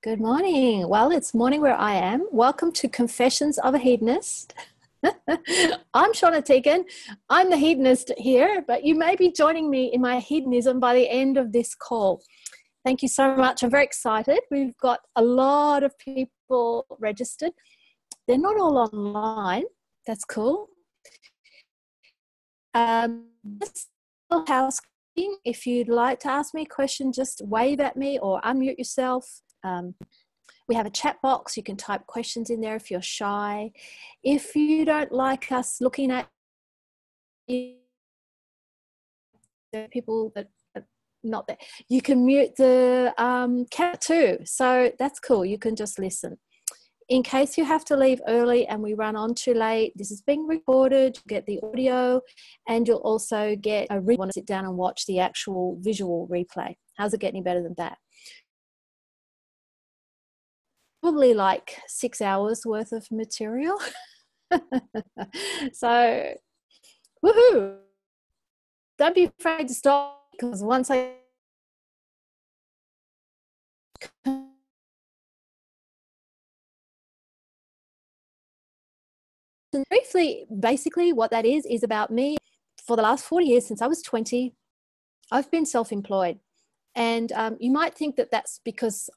Good morning. Well, it's morning where I am. Welcome to Confessions of a Hedonist. I'm Shauna Teaken. I'm the hedonist here, but you may be joining me in my hedonism by the end of this call. Thank you so much. I'm very excited. We've got a lot of people registered. They're not all online. That's cool. Just housekeeping. If you'd like to ask me a question, just wave at me or unmute yourself. We have a chat box. You can type questions in there if you're shy. If you don't like us looking at the people that are not there, you can mute the camera too. So that's cool. You can just listen. In case you have to leave early and we run on too late, this is being recorded. You get the audio and you'll also get a want to sit down and watch the actual visual replay. How's it get any better than that? Probably like 6 hours worth of material. So, woohoo! Don't be afraid to stop, because once I briefly, basically what that is about me. For the last 40 years, since I was 20, I've been self-employed. And you might think that that's because,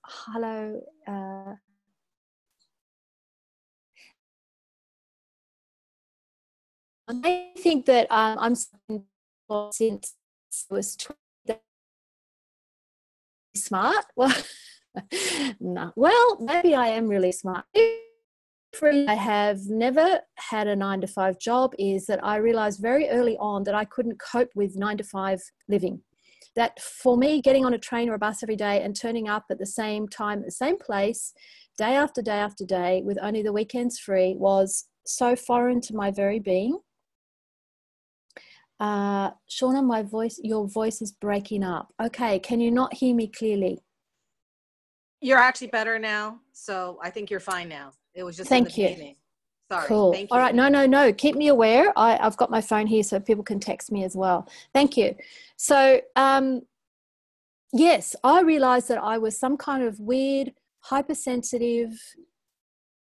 I think that I'm since I was 20, smart. Well, no. Well, maybe I am really smart. I have never had a 9-to-5 job is that I realized very early on that I couldn't cope with 9-to-5 living. That for me, getting on a train or a bus every day and turning up at the same time, at the same place, day after day after day, with only the weekends free, was so foreign to my very being. Shauna, your voice is breaking up. Okay, can you not hear me clearly? You're actually better now, so I think you're fine now. It was just in the beginning. Sorry. Cool. Thank you. All right. No. Keep me aware. I've got my phone here so people can text me as well. Thank you. So, yes, I realized that I was some kind of weird, hypersensitive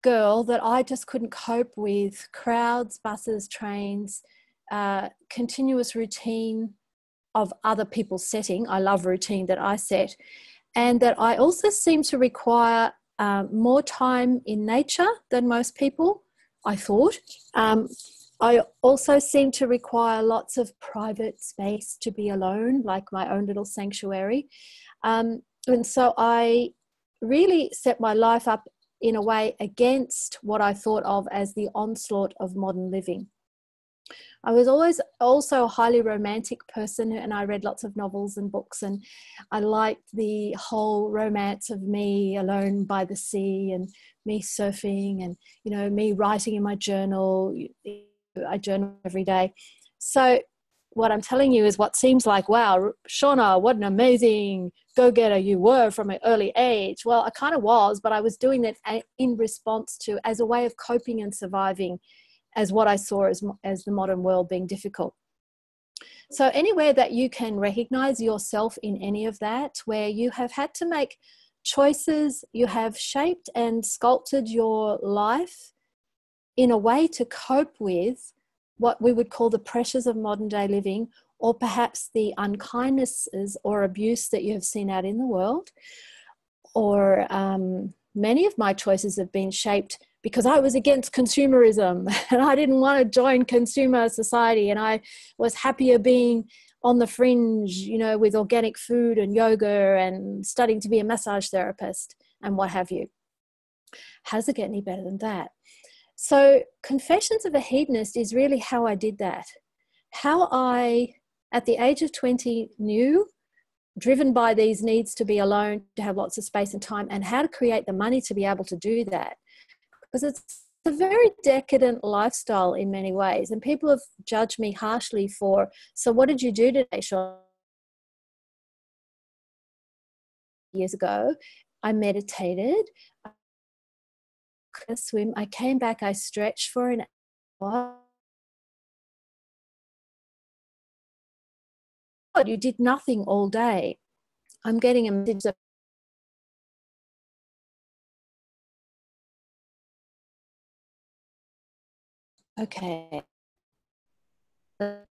girl that I just couldn't cope with crowds, buses, trains, continuous routine of other people's setting. I love routine that I set. And that I also seem to require more time in nature than most people, I thought. I also seem to require lots of private space to be alone, like my own little sanctuary. And so I really set my life up in a way against what I thought of as the onslaught of modern living. I was always also a highly romantic person, and I read lots of novels and books, and I liked the whole romance of me alone by the sea and me surfing and, me writing in my journal. I journal every day. So what I'm telling you is what seems like, wow, Shauna, what an amazing go-getter you were from an early age. Well, I kind of was, but I was doing that in response to, as a way of coping and surviving, as what I saw as the modern world being difficult. So anywhere that you can recognize yourself in any of that, where you have had to make choices, you have shaped and sculpted your life in a way to cope with what we would call the pressures of modern day living, or perhaps the unkindnesses or abuse that you have seen out in the world. Or many of my choices have been shaped because I was against consumerism and I didn't want to join consumer society, and I was happier being on the fringe, with organic food and yoga and studying to be a massage therapist and what have you. How does it get any better than that? So Confessions of a Hedonist is really how I did that. How I, at the age of 20, knew, driven by these needs to be alone, to have lots of space and time, and how to create the money to be able to do that. Because it's a very decadent lifestyle in many ways. And people have judged me harshly for, so what did you do today, Sean? Years ago, I meditated, I swim, I came back, I stretched for an hour. You did nothing all day. I'm getting a message that Okay. A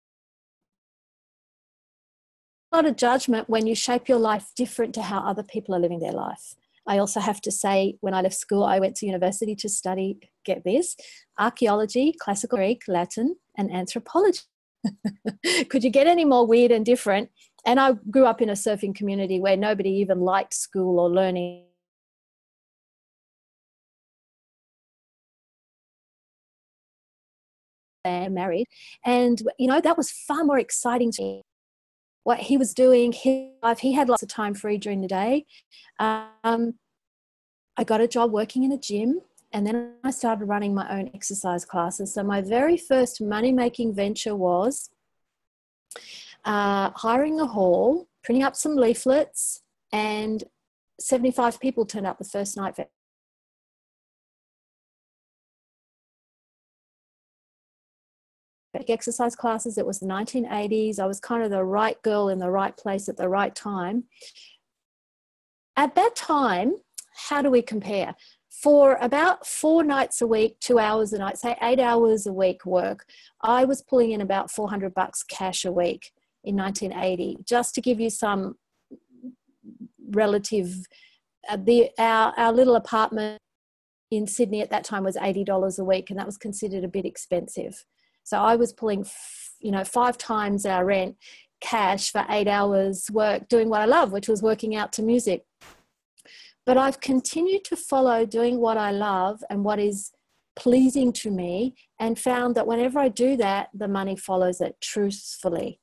lot of judgment when you shape your life different to how other people are living their life. I also have to say, when I left school, I went to university to study, get this, archaeology, classical Greek, Latin, and anthropology. Could you get any more weird and different? And I grew up in a surfing community where nobody even liked school or learning. And married. And, you know, that was far more exciting to me. What he was doing, his life, he had lots of time free during the day. I got a job working in a gym, and then I started running my own exercise classes. So my very first money-making venture was hiring a hall, printing up some leaflets, and 75 people turned up the first night. Exercise classes. It was the 1980s. I was kind of the right girl in the right place at the right time. At that time, how do we compare? For about 4 nights a week, 2 hours a night, say 8 hours a week work, I was pulling in about $400 cash a week in 1980. Just to give you some relative, our little apartment in Sydney at that time was $80 a week, and that was considered a bit expensive. So I was pulling, 5 times our rent cash for 8 hours work, doing what I love, which was working out to music. But I've continued to follow doing what I love and what is pleasing to me, and found that whenever I do that, the money follows it truthfully.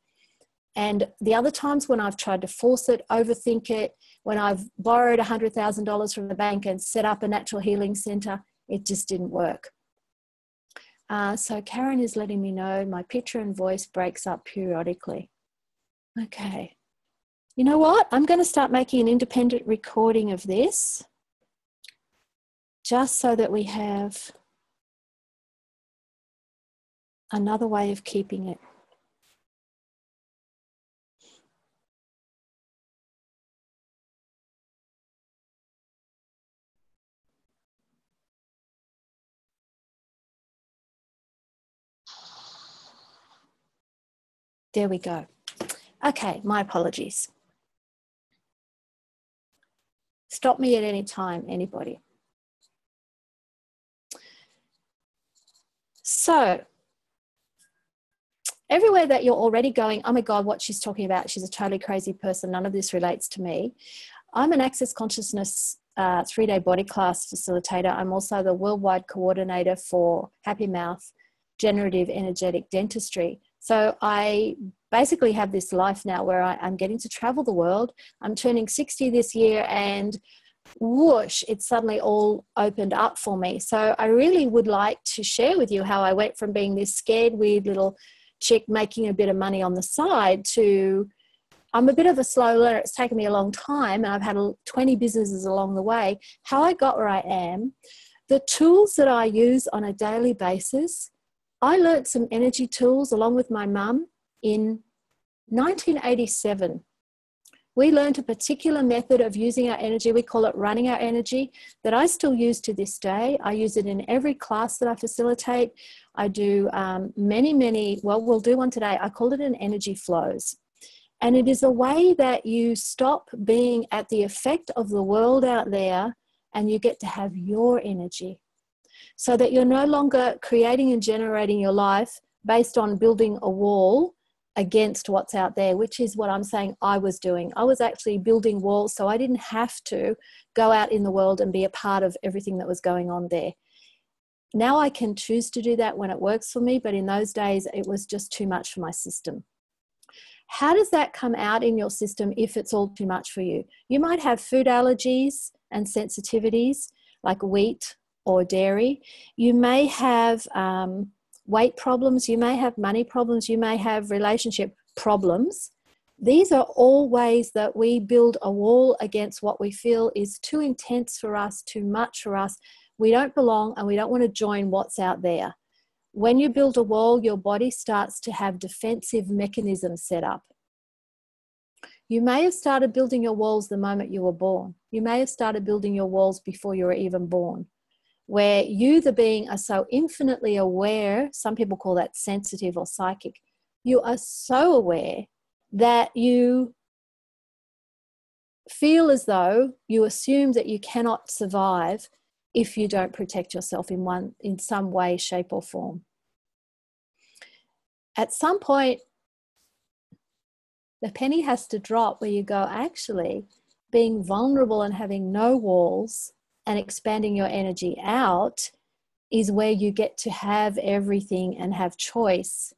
And the other times when I've tried to force it, overthink it, when I've borrowed $100,000 from the bank and set up a natural healing center, it just didn't work. So Karen is letting me know my picture and voice breaks up periodically. Okay. You know what? I'm going to start making an independent recording of this, just so that we have another way of keeping it. There we go. Okay, my apologies. Stop me at any time, anybody. So, everywhere that you're already going, oh my God, what she's talking about, she's a totally crazy person, none of this relates to me. I'm an Access Consciousness 3-day body class facilitator. I'm also the worldwide coordinator for Happy Mouth Generative Energetic Dentistry. So I basically have this life now where I'm getting to travel the world. I'm turning 60 this year, and whoosh, it suddenly all opened up for me. So I really would like to share with you how I went from being this scared, weird little chick making a bit of money on the side to, I'm a bit of a slow learner. It's taken me a long time, and I've had 20 businesses along the way. How I got where I am, the tools that I use on a daily basis. I learned some energy tools along with my mum in 1987. We learned a particular method of using our energy. We call it running our energy, that I still use to this day. I use it in every class that I facilitate. I do we'll do one today. I call it an energy flows. And it is a way that you stop being at the effect of the world out there, and you get to have your energy. So that you're no longer creating and generating your life based on building a wall against what's out there, which is what I'm saying I was doing. I was actually building walls so I didn't have to go out in the world and be a part of everything that was going on there. Now I can choose to do that when it works for me, but in those days it was just too much for my system. How does that come out in your system if it's all too much for you? You might have food allergies and sensitivities like wheat or dairy. You may have weight problems. You may have money problems. You may have relationship problems. These are all ways that we build a wall against what we feel is too intense for us, too much for us. We don't belong, and we don't want to join what's out there. When you build a wall, your body starts to have defensive mechanisms set up. You may have started building your walls the moment you were born. You may have started building your walls before you were even born. where you, the being, are so infinitely aware. Some people call that sensitive or psychic. You are so aware that you feel as though you assume that you cannot survive if you don't protect yourself in some way, shape, or form. At some point, the penny has to drop where you go, actually, being vulnerable and having no walls and expanding your energy out is where you get to have everything and have choice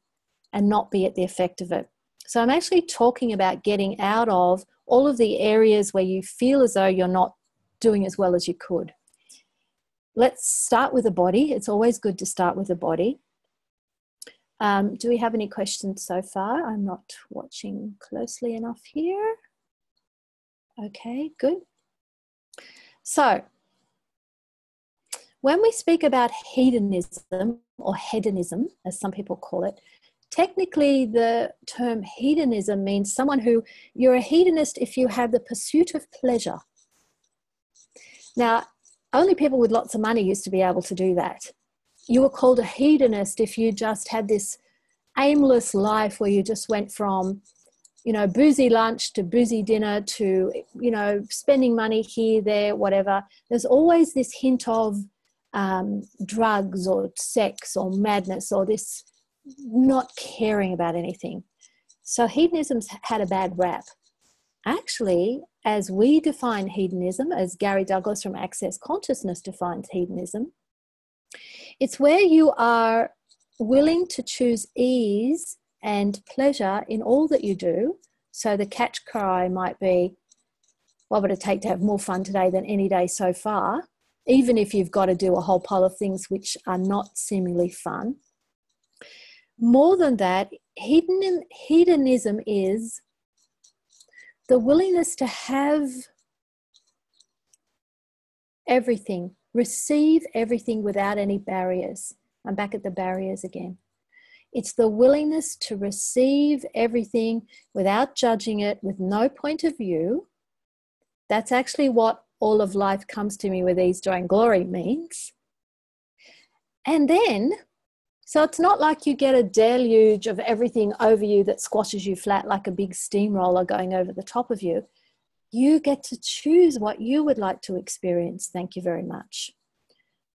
and not be at the effect of it. So I'm actually talking about getting out of all of the areas where you feel as though you're not doing as well as you could. Let's start with the body. It's always good to start with the body. Do we have any questions so far? I'm not watching closely enough here. Okay, good. So, when we speak about hedonism, or hedonism, as some people call it, technically the term hedonism means someone who, you're a hedonist if you have the pursuit of pleasure. Now, only people with lots of money used to be able to do that. You were called a hedonist if you just had this aimless life where you just went from, you know, boozy lunch to boozy dinner to, you know, spending money here, there, whatever. There's always this hint of drugs or sex or madness or this not caring about anything. So hedonism's had a bad rap. Actually, as we define hedonism, as Gary Douglas from Access Consciousness defines hedonism, it's where you are willing to choose ease and pleasure in all that you do. So the catch cry might be, what would it take to have more fun today than any day so far? Even if you've got to do a whole pile of things which are not seemingly fun. More than that, hedonism is the willingness to have everything, receive everything without any barriers. I'm back at the barriers again. It's the willingness to receive everything without judging it, with no point of view. That's actually what all of life comes to me with ease, joy, and glory means. And then, so it's not like you get a deluge of everything over you that squashes you flat like a big steamroller going over the top of you. You get to choose what you would like to experience. Thank you very much.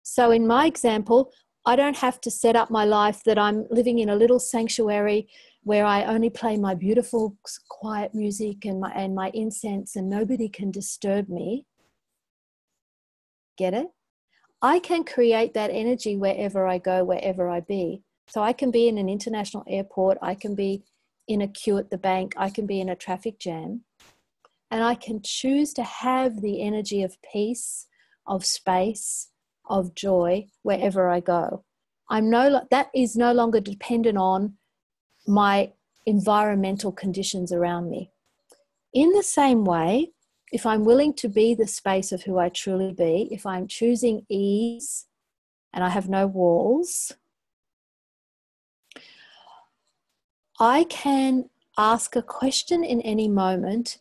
So in my example, I don't have to set up my life that I'm living in a little sanctuary where I only play my beautiful quiet music and my incense and nobody can disturb me. Get it? I can create that energy wherever I go, wherever I be. So I can be in an international airport, I can be in a queue at the bank, I can be in a traffic jam, and I can choose to have the energy of peace, of space, of joy wherever I go. That is no longer dependent on my environmental conditions around me. In the same way, if I'm willing to be the space of who I truly be, if I'm choosing ease and I have no walls, I can ask a question in any moment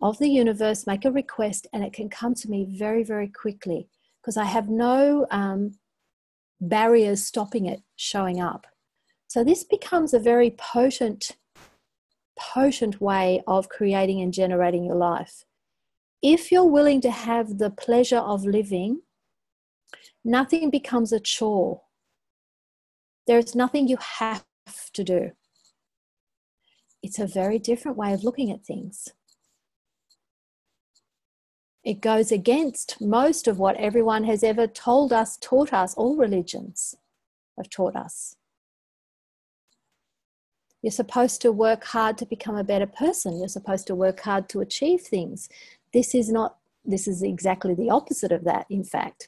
of the universe, make a request, and it can come to me very, very quickly because I have no barriers stopping it showing up. So this becomes a very potent way of creating and generating your life. If you're willing to have the pleasure of living, nothing becomes a chore. There's nothing you have to do. It's a very different way of looking at things. It goes against most of what everyone has ever told us, taught us. All religions have taught us. You're supposed to work hard to become a better person. You're supposed to work hard to achieve things. This is exactly the opposite of that, in fact.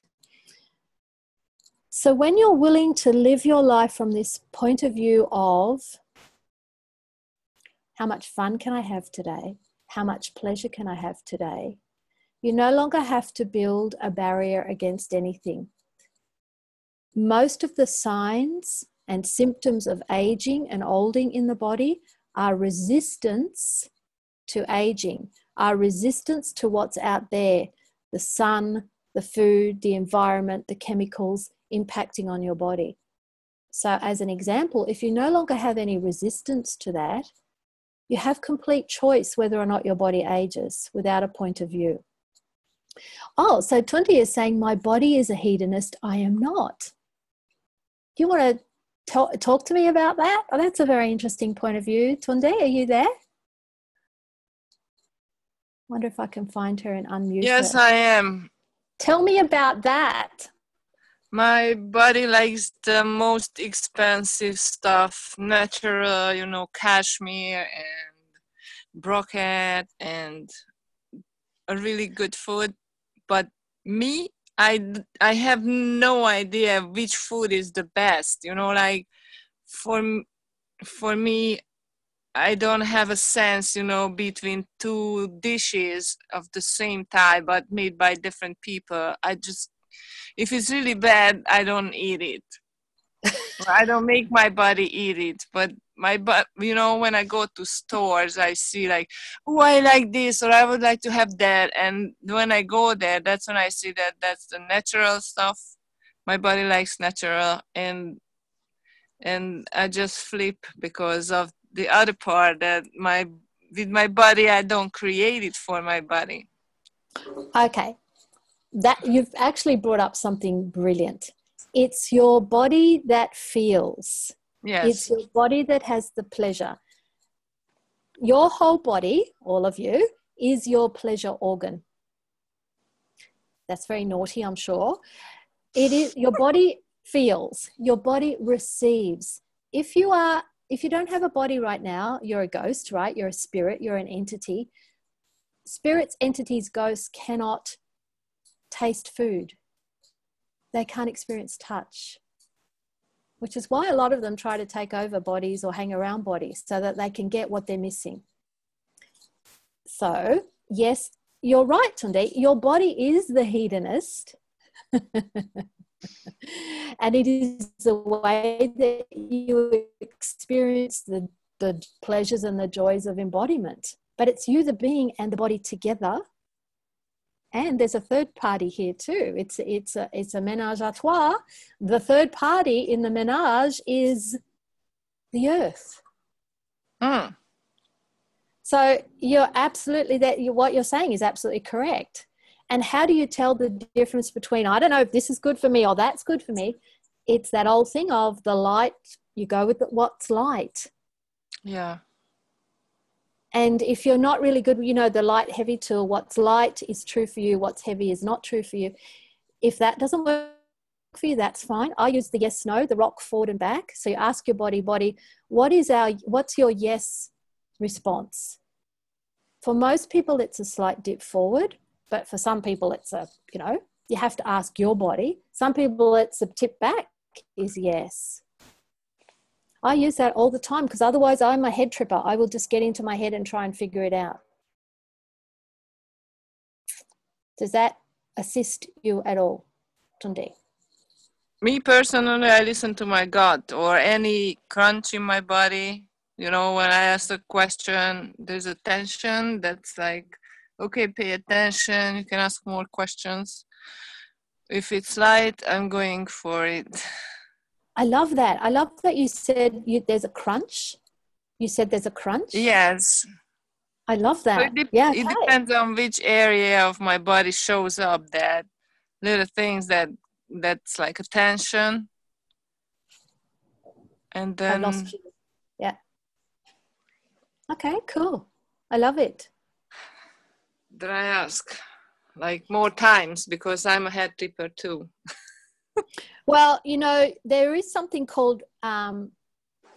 So when you're willing to live your life from this point of view of how much fun can I have today? How much pleasure can I have today? You no longer have to build a barrier against anything. Most of the signs and symptoms of aging and olding in the body are resistance to aging, are resistance to what's out there, the sun, the food, the environment, the chemicals impacting on your body. So as an example, if you no longer have any resistance to that, you have complete choice whether or not your body ages without a point of view. Oh, so Tunde is saying, my body is a hedonist. I am not. Do you want to talk to me about that? Oh, that's a very interesting point of view. Tunde, are you there? Wonder if I can find her and unmute her. Yes, I am. Tell me about that. My body likes the most expensive stuff, natural, you know, cashmere and brocade and a really good food. But me, I have no idea which food is the best. You know, like for me, I don't have a sense, you know, between two dishes of the same type but made by different people. If it's really bad, I don't eat it. I don't make my body eat it. But you know, when I go to stores, I see like, oh, I like this, or I would like to have that. And when I go there, that's when I see that that's the natural stuff. My body likes natural, and I just flip because of the other part that with my body, I don't create it for my body. Okay. That you've actually brought up something brilliant. It's your body that feels. Yes. It's your body that has the pleasure. Your whole body, all of you, is your pleasure organ. That's very naughty, I'm sure. It is your body feels, your body receives. If you don't have a body right now, you're a ghost, right? You're a spirit, you're an entity. Spirits, entities, ghosts cannot taste food. They can't experience touch, which is why a lot of them try to take over bodies or hang around bodies so that they can get what they're missing. So, yes, you're right, Tunde. Your body is the hedonist. And it is the way that you experience the pleasures and the joys of embodiment. But it's you, the being, and the body together. And there's a third party here too. It's a ménage à trois. The third party in the ménage is the earth. Mm. So you're absolutely what you're saying is absolutely correct. And how do you tell the difference between, I don't know if this is good for me or that's good for me? It's that old thing of the light, you go with what's light. Yeah. And if you're not really good, you know, the light heavy tool, what's light is true for you, what's heavy is not true for you. If that doesn't work for you, that's fine. I use the yes, no, the rock forward and back. So you ask your body, what's your yes response? For most people, it's a slight dip forward, but for some people it's you have to ask your body. Some people it's a tip back is yes. I use that all the time because otherwise I'm a head tripper. I will just get into my head and try and figure it out. Does that assist you at all, Tunde? Me personally, I listen to my gut or any crunch in my body. You know, when I ask a question, there's a tension that's like, okay, pay attention. You can ask more questions. If it's light, I'm going for it. I love that. I love that you said there's a crunch. You said there's a crunch? Yes. I love that. So it depends on which area of my body shows up, that little things that's like a tension. And then... I lost you. Yeah. Okay, cool. I love it. Did I ask? Like more times because I'm a head tripper too. Well, you know, there is something called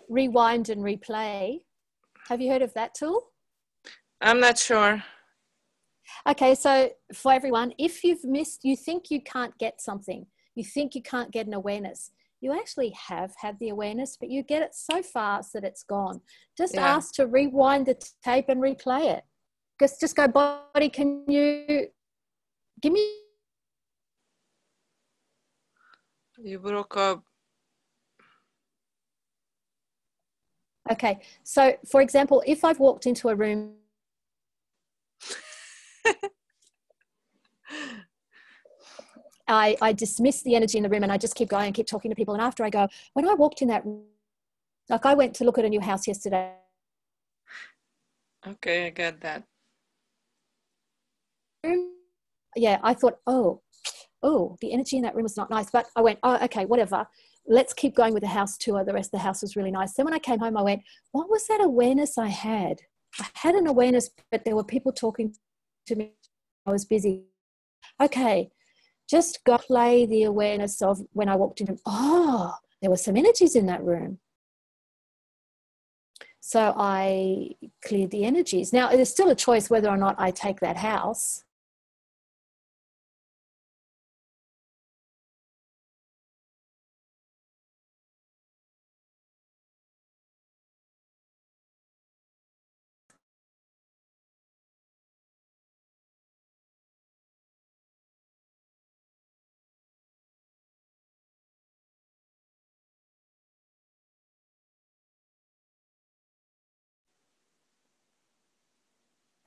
rewind and replay. Have you heard of that tool? I'm not sure. Okay, so for everyone, if you've missed, you think you can't get something, you think you can't get an awareness, you actually have had the awareness, but you get it so fast that it's gone. Just ask to rewind the tape and replay it. Just go, body, can you give me... You broke up. Okay, so for example, if I've walked into a room I dismiss the energy in the room and I just keep going and keep talking to people. And after I go, when I walked in that room, like I went to look at a new house yesterday. Okay, I get that. Yeah, I thought, oh, the energy in that room was not nice. But I went, oh, okay, whatever. Let's keep going with the house tour. The rest of the house was really nice. Then when I came home, I went, what was that awareness I had? I had an awareness, but there were people talking to me. I was busy. Okay, just go play the awareness of when I walked in. Oh, there were some energies in that room. So I cleared the energies. Now, there's still a choice whether or not I take that house.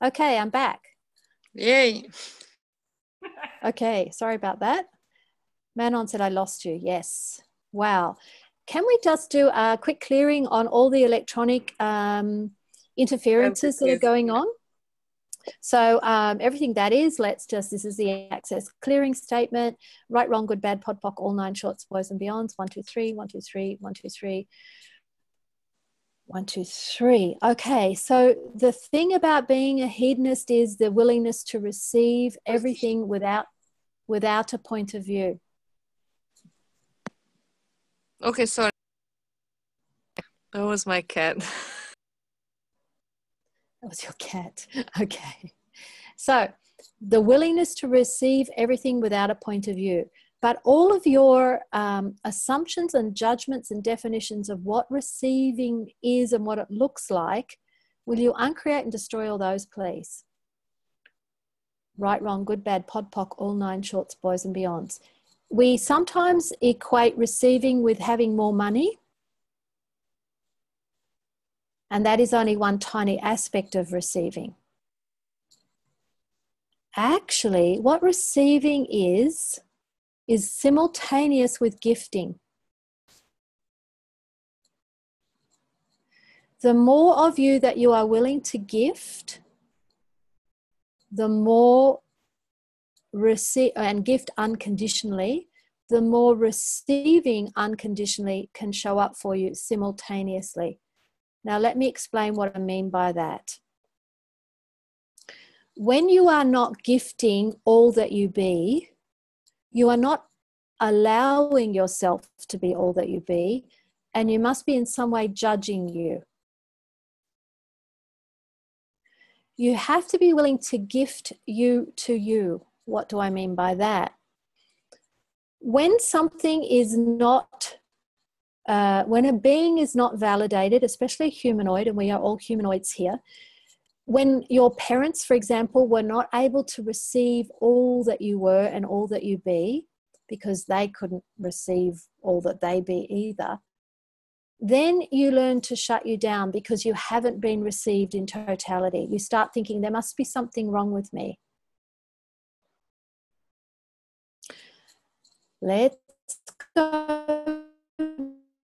Okay, I'm back. Yay. Okay, sorry about that. Manon said I lost you. Yes. Wow. Can we just do a quick clearing on all the electronic interferences that are going on? So everything that is, this is the access clearing statement. Right, wrong, good, bad, pod, poc, all 9 shorts, boys and beyonds. 1, 2, 3, 1, 2, 3, 1, 2, 3. 1, 2, 3. Okay, so the thing about being a hedonist is the willingness to receive everything without a point of view. Okay, sorry. That was my cat. That was your cat. Okay. So the willingness to receive everything without a point of view. But all of your assumptions and judgments and definitions of what receiving is and what it looks like, will you uncreate and destroy all those, please? Right, wrong, good, bad, pod, poc, all 9 shorts, boys and beyonds. We sometimes equate receiving with having more money. And that is only one tiny aspect of receiving. Actually, what receiving is simultaneous with gifting. The more of you that you are willing to gift, the more receive and gift unconditionally, the more receiving unconditionally can show up for you simultaneously. Now, let me explain what I mean by that. When you are not gifting all that you be, you are not allowing yourself to be all that you be, and you must be in some way judging you. You have to be willing to gift you to you. What do I mean by that? When something is not, when a being is not validated, especially humanoid, and we are all humanoids here, when your parents, for example, were not able to receive all that you were and all that you be, because they couldn't receive all that they be either, then you learn to shut you down because you haven't been received in totality. You start thinking there must be something wrong with me. Let's go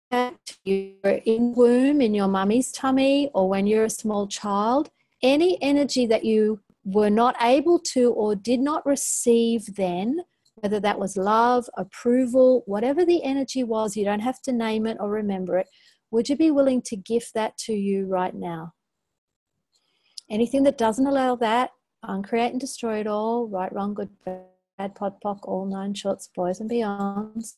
back to you're in womb, in your mummy's tummy, or when you're a small child. Any energy that you were not able to or did not receive then, whether that was love, approval, whatever the energy was, you don't have to name it or remember it. Would you be willing to gift that to you right now? Anything that doesn't allow that, uncreate and destroy it all. Right, wrong, good, bad, pod, poc, all 9 shorts, boys and beyonds.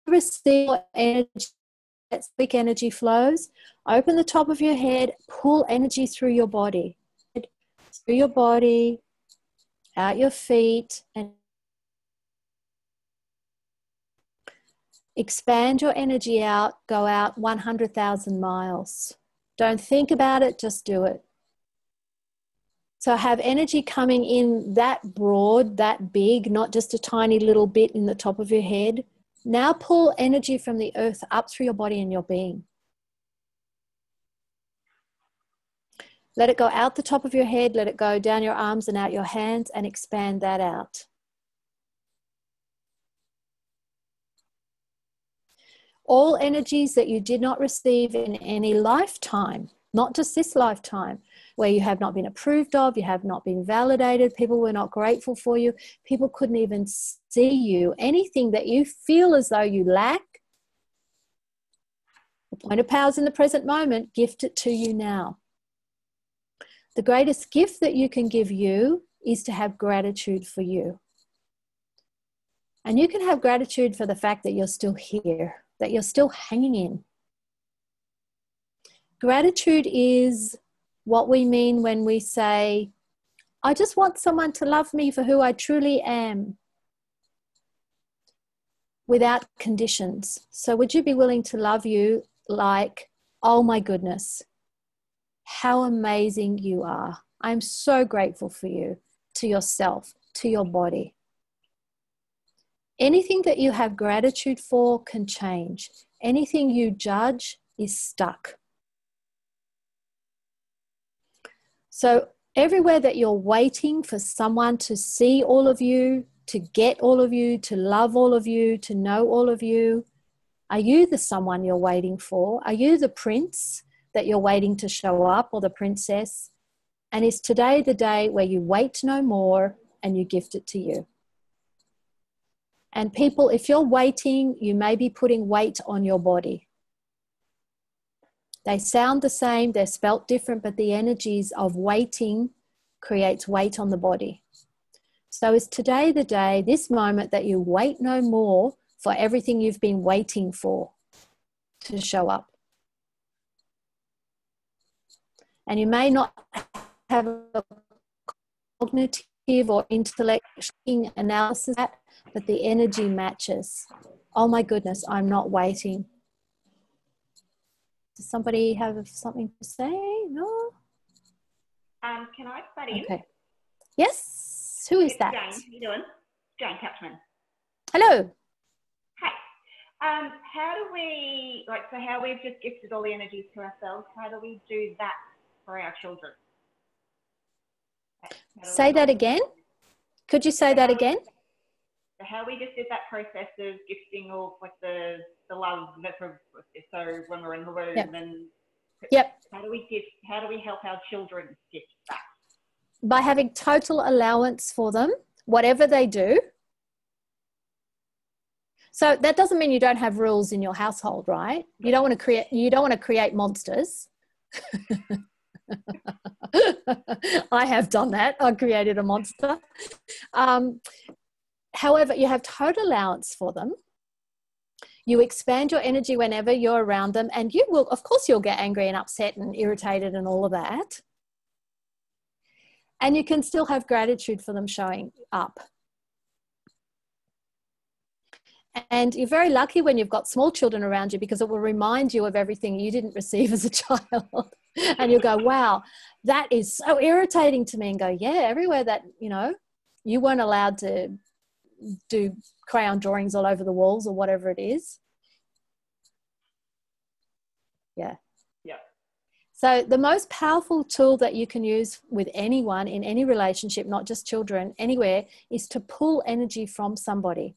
Receive energy. That quick energy flows. Open the top of your head, pull energy through your body, out your feet, and expand your energy out, go out 100,000 miles. Don't think about it, just do it. So have energy coming in that broad, that big, not just a tiny little bit in the top of your head. Now pull energy from the earth up through your body and your being. Let it go out the top of your head, let it go down your arms and out your hands, and expand that out. All energies that you did not receive in any lifetime, not just this lifetime, where you have not been approved of, you have not been validated, people were not grateful for you, people couldn't even see you, anything that you feel as though you lack, the point of power is in the present moment, gift it to you now. The greatest gift that you can give you is to have gratitude for you. And you can have gratitude for the fact that you're still here, that you're still hanging in. Gratitude is what we mean when we say, I just want someone to love me for who I truly am, without conditions. So would you be willing to love you like, oh my goodness, how amazing you are. I'm so grateful for you, to yourself, to your body. Anything that you have gratitude for can change. Anything you judge is stuck. So everywhere that you're waiting for someone to see all of you, to get all of you, to love all of you, to know all of you, are you the someone you're waiting for? Are you the prince that you're waiting to show up, or the princess? And is today the day where you wait no more and you gift it to you? And people, if you're waiting, you may be putting weight on your body. They sound the same, they're spelt different, but the energies of waiting creates weight on the body. So is today the day, this moment, that you wait no more for everything you've been waiting for to show up? And you may not have a cognitive or intellectual analysis, but the energy matches. Oh my goodness, I'm not waiting. Does somebody have something to say? No? Can I butt in? Okay. Yes? Who is that? Jane, how you doing? Jane Couchman. Hello. Hi. How do we, so how we've just gifted all the energies to ourselves, how do we do that for our children? Say that again. Could you say that again? So how we just did that process of gifting all the love that so when we're in the womb, Yep. and Yep. how do we help our children gift that? By having total allowance for them, whatever they do. So that doesn't mean you don't have rules in your household, right? You don't want to create monsters. I have done that. I created a monster. However, you have total allowance for them. You expand your energy whenever you're around them, and you will, of course, you'll get angry and upset and irritated and all of that. And you can still have gratitude for them showing up. And you're very lucky when you've got small children around you, because it will remind you of everything you didn't receive as a child. And you'll go, wow, that is so irritating to me. And go, yeah, everywhere that, you weren't allowed to do crayon drawings all over the walls or whatever it is. Yeah. Yeah. So the most powerful tool that you can use with anyone in any relationship, not just children, anywhere, is to pull energy from somebody.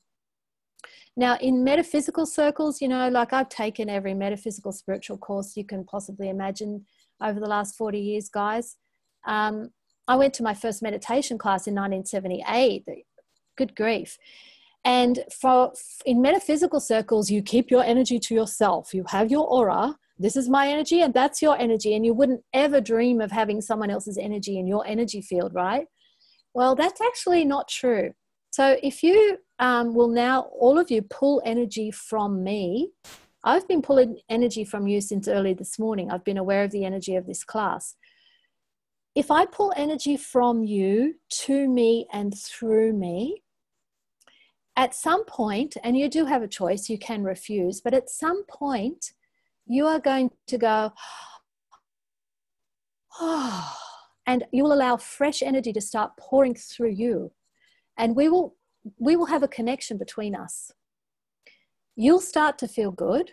Now, in metaphysical circles, I've taken every metaphysical spiritual course you can possibly imagine over the last 40 years, guys. I went to my first meditation class in 1978. Good grief. And in metaphysical circles, you keep your energy to yourself. You have your aura. This is my energy and that's your energy. And you wouldn't ever dream of having someone else's energy in your energy field, right? Well, that's actually not true. So if you will now, all of you, pull energy from me. I've been pulling energy from you since early this morning. I've been aware of the energy of this class. If I pull energy from you to me and through me, at some point, and you do have a choice, you can refuse, but at some point you are going to go, oh, and you will allow fresh energy to start pouring through you. And we will have a connection between us. You'll start to feel good.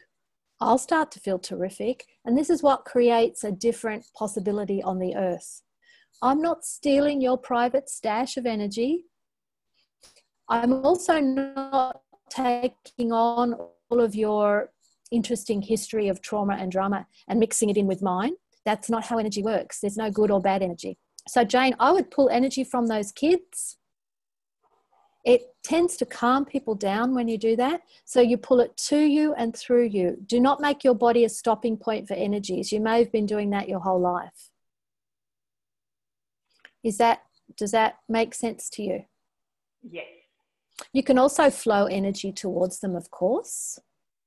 I'll start to feel terrific. And this is what creates a different possibility on the earth. I'm not stealing your private stash of energy. I'm also not taking on all of your interesting history of trauma and drama and mixing it in with mine. That's not how energy works. There's no good or bad energy. So Jane, I would pull energy from those kids. It tends to calm people down when you do that. So you pull it to you and through you. Do not make your body a stopping point for energies. You may have been doing that your whole life. Does that make sense to you? Yes. You can also flow energy towards them, of course.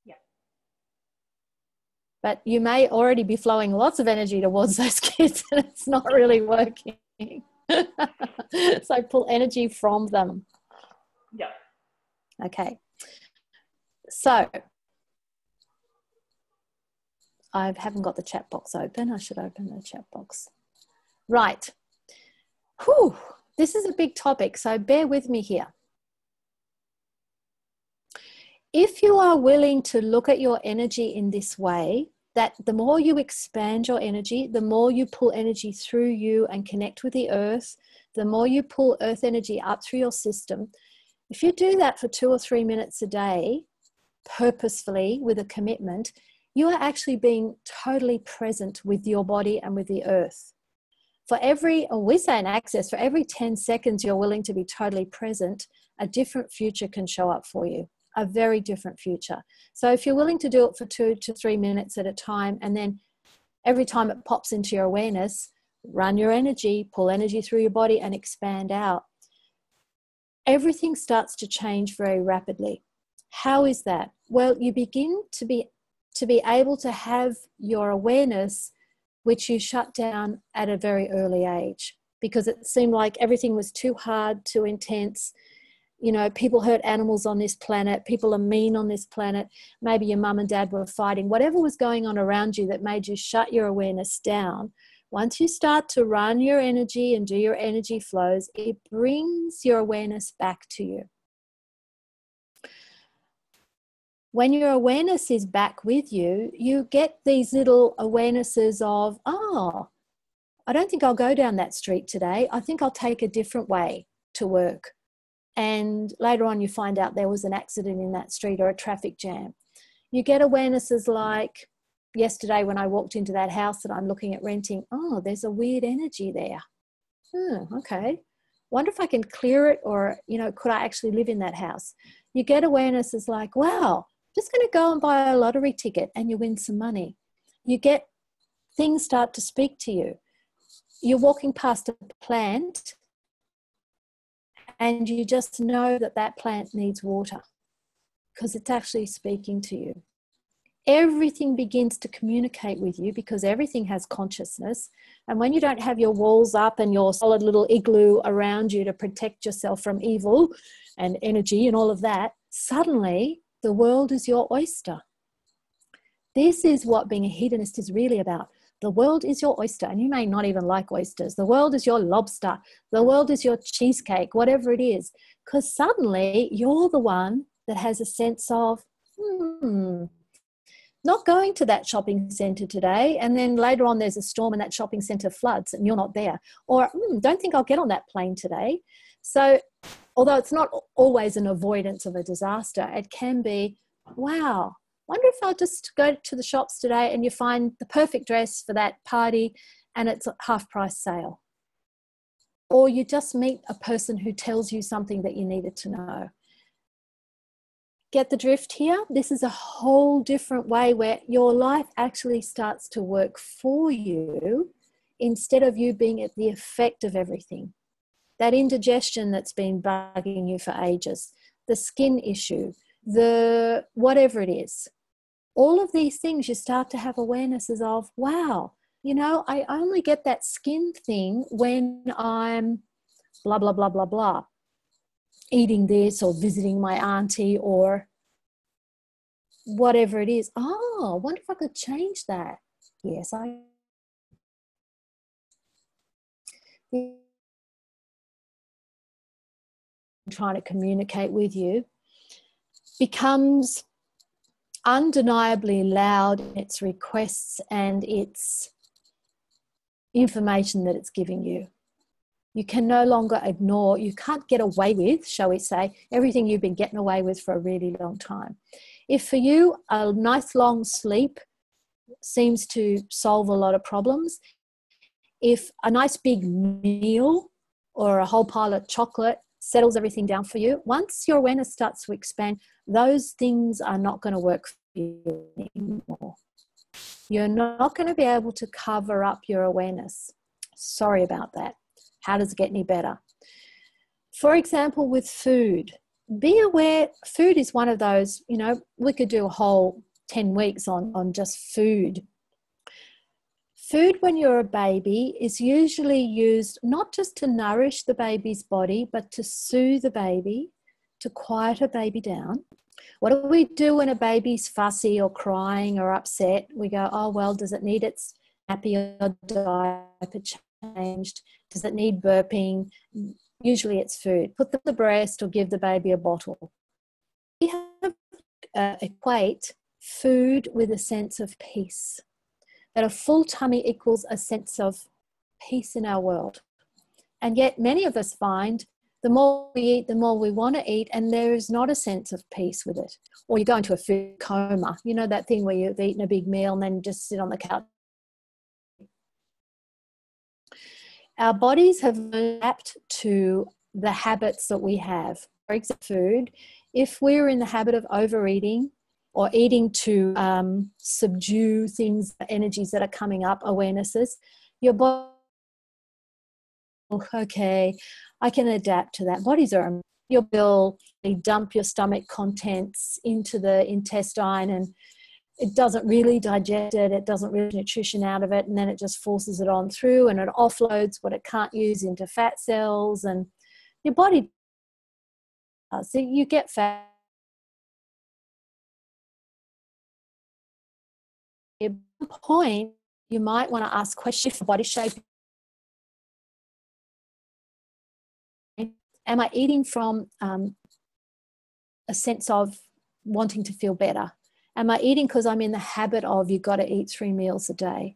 Yeah. But you may already be flowing lots of energy towards those kids and it's not really working. So pull energy from them. Yeah. Okay. So I haven't got the chat box open. I should open the chat box. Right. Whew. This is a big topic, so bear with me here. If you are willing to look at your energy in this way, that the more you expand your energy, the more you pull energy through you and connect with the earth, the more you pull earth energy up through your system. If you do that for 2 or 3 minutes a day, purposefully with a commitment, you are actually being totally present with your body and with the earth. For every, or we say in Access, for every 10 seconds you're willing to be totally present, a different future can show up for you, a very different future. So if you're willing to do it for 2 to 3 minutes at a time, and then every time it pops into your awareness, run your energy, pull energy through your body and expand out, everything starts to change very rapidly. How is that? Well, you begin to be able to have your awareness, which you shut down at a very early age, because it seemed like everything was too hard, too intense. You know, people hurt animals on this planet. People are mean on this planet. Maybe your mum and dad were fighting. Whatever was going on around you that made you shut your awareness down, once you start to run your energy and do your energy flows, it brings your awareness back to you. When your awareness is back with you, you get these little awarenesses of, oh, I don't think I'll go down that street today. I think I'll take a different way to work. And later on you find out there was an accident in that street or a traffic jam. You get awarenesses like yesterday when I walked into that house that I'm looking at renting, oh, there's a weird energy there. Okay. Wonder if I can clear it, or, you know, could I actually live in that house? You get awarenesses like, wow, just going to go and buy a lottery ticket and you win some money. You get things start to speak to you. You're walking past a plant and you just know that that plant needs water because it's actually speaking to you. Everything begins to communicate with you because everything has consciousness. And when you don't have your walls up and your solid little igloo around you to protect yourself from evil and energy and all of that, suddenly the world is your oyster. This is what being a hedonist is really about. The world is your oyster, and you may not even like oysters. The world is your lobster. The world is your cheesecake, whatever it is. Because suddenly you're the one that has a sense of, not going to that shopping centre today, and then later on there's a storm and that shopping centre floods and you're not there. Or, don't think I'll get on that plane today. So although it's not always an avoidance of a disaster, it can be, wow, wonder if I'll just go to the shops today, and you find the perfect dress for that party and it's a half-price sale. Or you just meet a person who tells you something that you needed to know. Get the drift here? This is a whole different way where your life actually starts to work for you instead of you being at the effect of everything. That indigestion that's been bugging you for ages, the skin issue, the whatever it is, all of these things you start to have awarenesses of, wow, you know, I only get that skin thing when I'm blah, blah, blah, blah, blah. Eating this or visiting my auntie or whatever it is. Oh, I wonder if I could change that. Yes, I trying to communicate with you becomes undeniably loud in its requests and its information that it's giving you. You can no longer ignore, you can't get away with, shall we say, everything you've been getting away with for a really long time. If for you a nice long sleep seems to solve a lot of problems, if a nice big meal or a whole pile of chocolate settles everything down for you, once your awareness starts to expand, those things are not going to work for you anymore. You're not going to be able to cover up your awareness. Sorry about that. How does it get any better? For example, with food, be aware food is one of those, you know, we could do a whole 10 weeks on just food. Food when you're a baby is usually used not just to nourish the baby's body, but to soothe the baby, to quiet a baby down. What do we do when a baby's fussy or crying or upset? We go, oh, well, does it need its nappy or diaper changed? Does it need burping? Usually it's food. Put them to the breast or give the baby a bottle. We have equate food with a sense of peace. That a full tummy equals a sense of peace in our world. And yet many of us find the more we eat, the more we want to eat, and there is not a sense of peace with it. Or you go into a food coma. You know that thing where you've eaten a big meal and then just sit on the couch. Our bodies have adapted to the habits that we have. For example, food, if we're in the habit of overeating or eating to subdue things, energies that are coming up, awarenesses, your body, okay, I can adapt to that. Bodies are, you'll dump your stomach contents into the intestine and it doesn't really digest it, it doesn't really nutrition out of it, and then it just forces it on through and it offloads what it can't use into fat cells, and your body does. So you get fat. At one point, you might want to ask questions for body shape. Am I eating from a sense of wanting to feel better? Am I eating because I'm in the habit of you've got to eat 3 meals a day?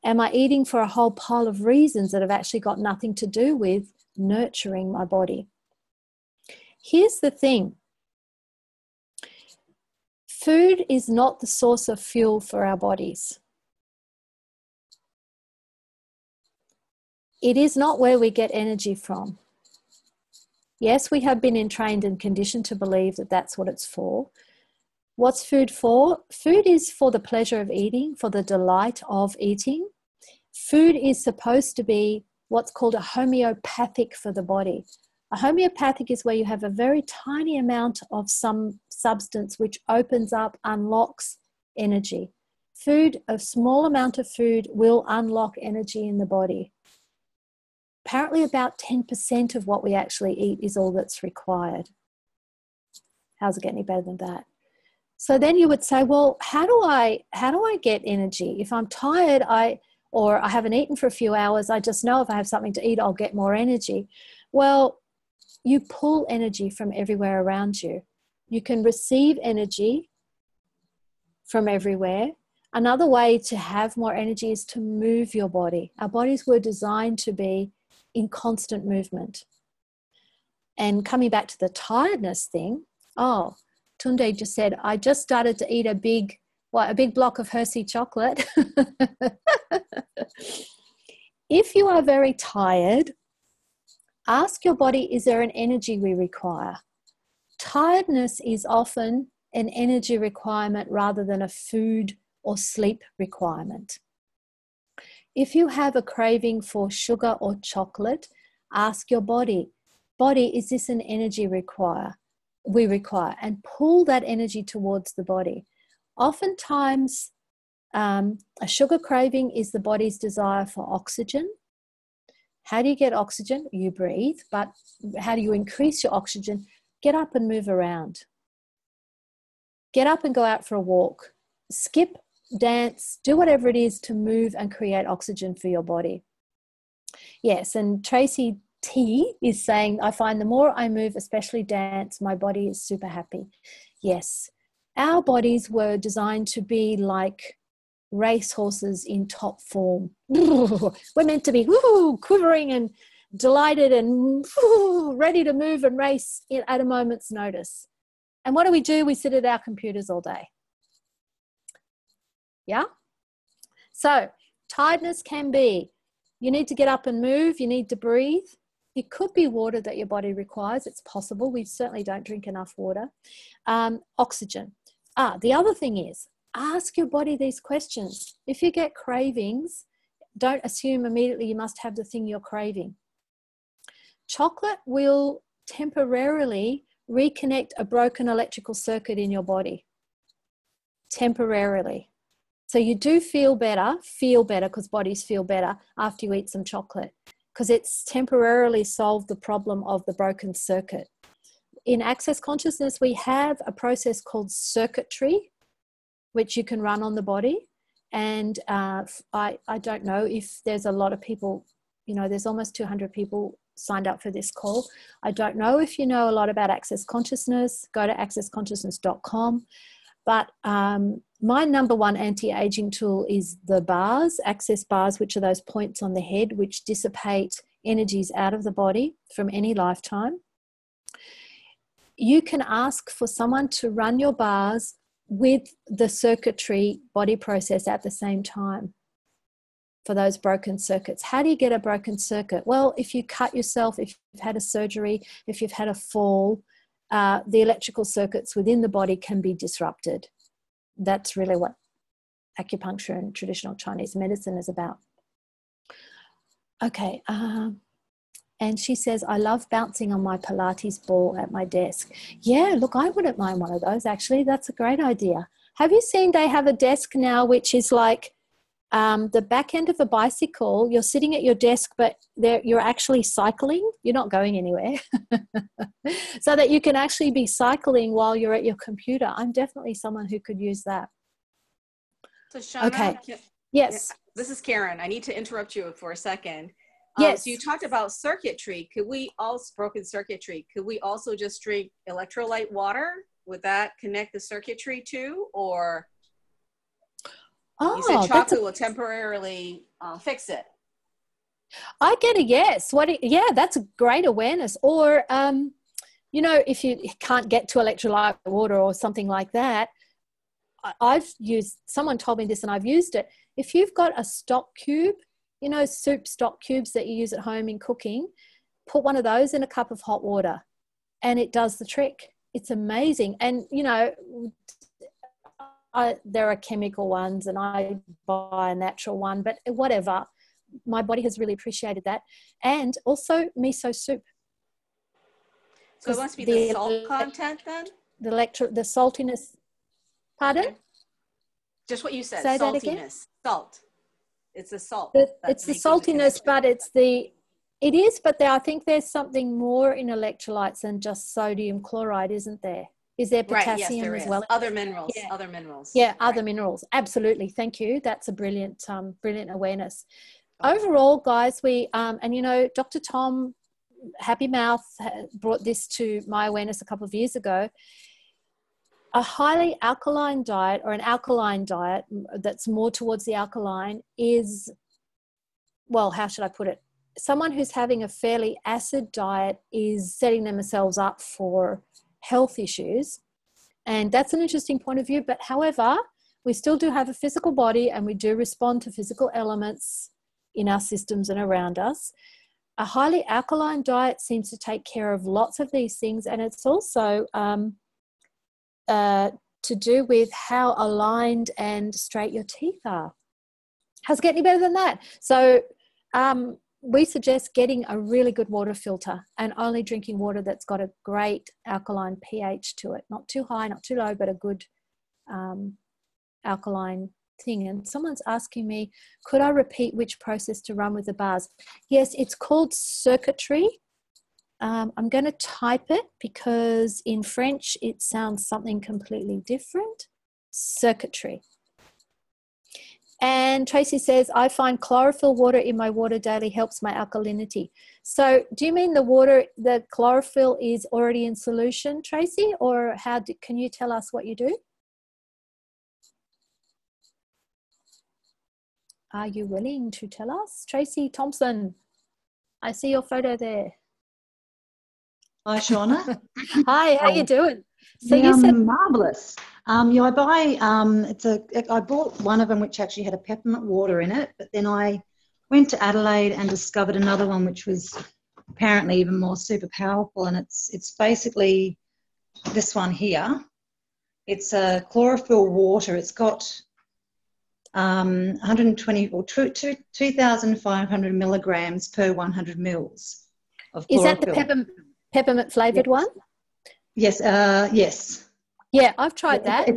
Am I eating for a whole pile of reasons that have actually got nothing to do with nurturing my body? Here's the thing. Food is not the source of fuel for our bodies. It is not where we get energy from. Yes, we have been trained and conditioned to believe that that's what it's for. What's food for? Food is for the pleasure of eating, for the delight of eating. Food is supposed to be what's called a homeopathic for the body. A homeopathic is where you have a very tiny amount of some substance which opens up, unlocks energy. Food, a small amount of food will unlock energy in the body. Apparently about 10% of what we actually eat is all that's required. How's it get any better than that? So then you would say, well, how do I get energy? If I'm tired, or I haven't eaten for a few hours, I just know if I have something to eat, I'll get more energy. Well, you pull energy from everywhere around you. You can receive energy from everywhere. Another way to have more energy is to move your body. Our bodies were designed to be in constant movement. And coming back to the tiredness thing, Tunde just said, I just started to eat a big block of Hershey chocolate. If you are very tired, ask your body, is there an energy we require? Tiredness is often an energy requirement rather than a food or sleep requirement. If you have a craving for sugar or chocolate, ask your body, is this an energy we require? And pull that energy towards the body. Oftentimes, a sugar craving is the body's desire for oxygen. How do you get oxygen? You breathe, but how do you increase your oxygen? Get up and move around. Get up and go out for a walk. Skip, dance, do whatever it is to move and create oxygen for your body. Yes, and Tracy T is saying, I find the more I move, especially dance, my body is super happy. Yes, Our bodies were designed to be like racehorses in top form. We're meant to be quivering and delighted and ready to move and race at a moment's notice. And what do? We sit at our computers all day. Yeah? So tiredness can be, you need to get up and move, you need to breathe. It could be water that your body requires. It's possible. We certainly don't drink enough water. Oxygen. The other thing is, ask your body these questions. If you get cravings, don't assume immediately you must have the thing you're craving. Chocolate will temporarily reconnect a broken electrical circuit in your body. Temporarily. So you do feel better because bodies feel better after you eat some chocolate, because it's temporarily solved the problem of the broken circuit. In Access Consciousness, we have a process called circuitry, which you can run on the body. And I don't know if there's a lot of people, there's almost 200 people signed up for this call. I don't know if you know a lot about Access Consciousness. Go to accessconsciousness.com. But my number one anti-aging tool is the bars, access bars, which are those points on the head which dissipate energies out of the body from any lifetime. You can ask for someone to run your bars with the circuitry body process at the same time for those broken circuits. How do you get a broken circuit? Well, if you cut yourself, if you've had a surgery, if you've had a fall, the electrical circuits within the body can be disrupted. That's really what acupuncture and traditional Chinese medicine is about. Okay. And she says, I love bouncing on my Pilates ball at my desk. Yeah, look, I wouldn't mind one of those, actually. That's a great idea. Have you seen they have a desk now which is like the back end of a bicycle? You're sitting at your desk, but you're actually cycling. You're not going anywhere. So that you can actually be cycling while you're at your computer. I'm definitely someone who could use that. So Shauna, okay. Yes. This is Karen. I need to interrupt you for a second. Yes. So you talked about circuitry. Broken circuitry. Could we also just drink electrolyte water? Would that connect the circuitry too? Or you said chocolate will temporarily fix it. I get a yes. Yeah, that's a great awareness. Or, if you can't get to electrolyte water or something like that, someone told me this and I've used it. If you've got a stock cube, soup stock cubes that you use at home in cooking, put one of those in a cup of hot water and it does the trick. It's amazing. And, there are chemical ones and I buy a natural one, but whatever. My body has really appreciated that. And also miso soup. So it must be the salt content then? The saltiness. Pardon? Okay. Just what you said. Say saltiness. That again? Salt. It's the salt. It's the saltiness, but it is, but I think there's something more in electrolytes than just sodium chloride, isn't there? Is there potassium there as is. well? Other minerals. Yeah. Other minerals. Yeah, other minerals. Absolutely. Thank you. That's a brilliant awareness. Okay. Overall, guys, and Dr. Tom Happy Mouth brought this to my awareness a couple of years ago. A highly alkaline diet or an alkaline diet that's more towards the alkaline is, well, how should I put it? Someone who's having a fairly acid diet is setting themselves up for health issues. And that's an interesting point of view. But however, we still do have a physical body and we do respond to physical elements in our systems and around us. A highly alkaline diet seems to take care of lots of these things. And it's also to do with how aligned and straight your teeth are. How's it get any better than that? So we suggest getting a really good water filter and only drinking water that's got a great alkaline pH to it. Not too high, not too low, but a good alkaline thing. And someone's asking me, could I repeat which process to run with the bars? Yes, it's called circuitry. I'm going to type it because in French it sounds something completely different. Circuitry. And Tracy says, I find chlorophyll water in my water daily helps my alkalinity. So do you mean the chlorophyll is already in solution, Tracy? Or can you tell us what you do? Are you willing to tell us? Tracy Thompson, I see your photo there. Hi, Shauna. Hi, how you doing? So yeah, you said marvellous. Yeah, I bought one of them which actually had a peppermint water in it, but then I went to Adelaide and discovered another one which was apparently even more super powerful, and it's basically this one here. It's a chlorophyll water. It's got 120 or 2,500 milligrams per 100 mils of chlorophyll. Is that the peppermint flavoured one? Yes, yes. Yeah, I've tried that.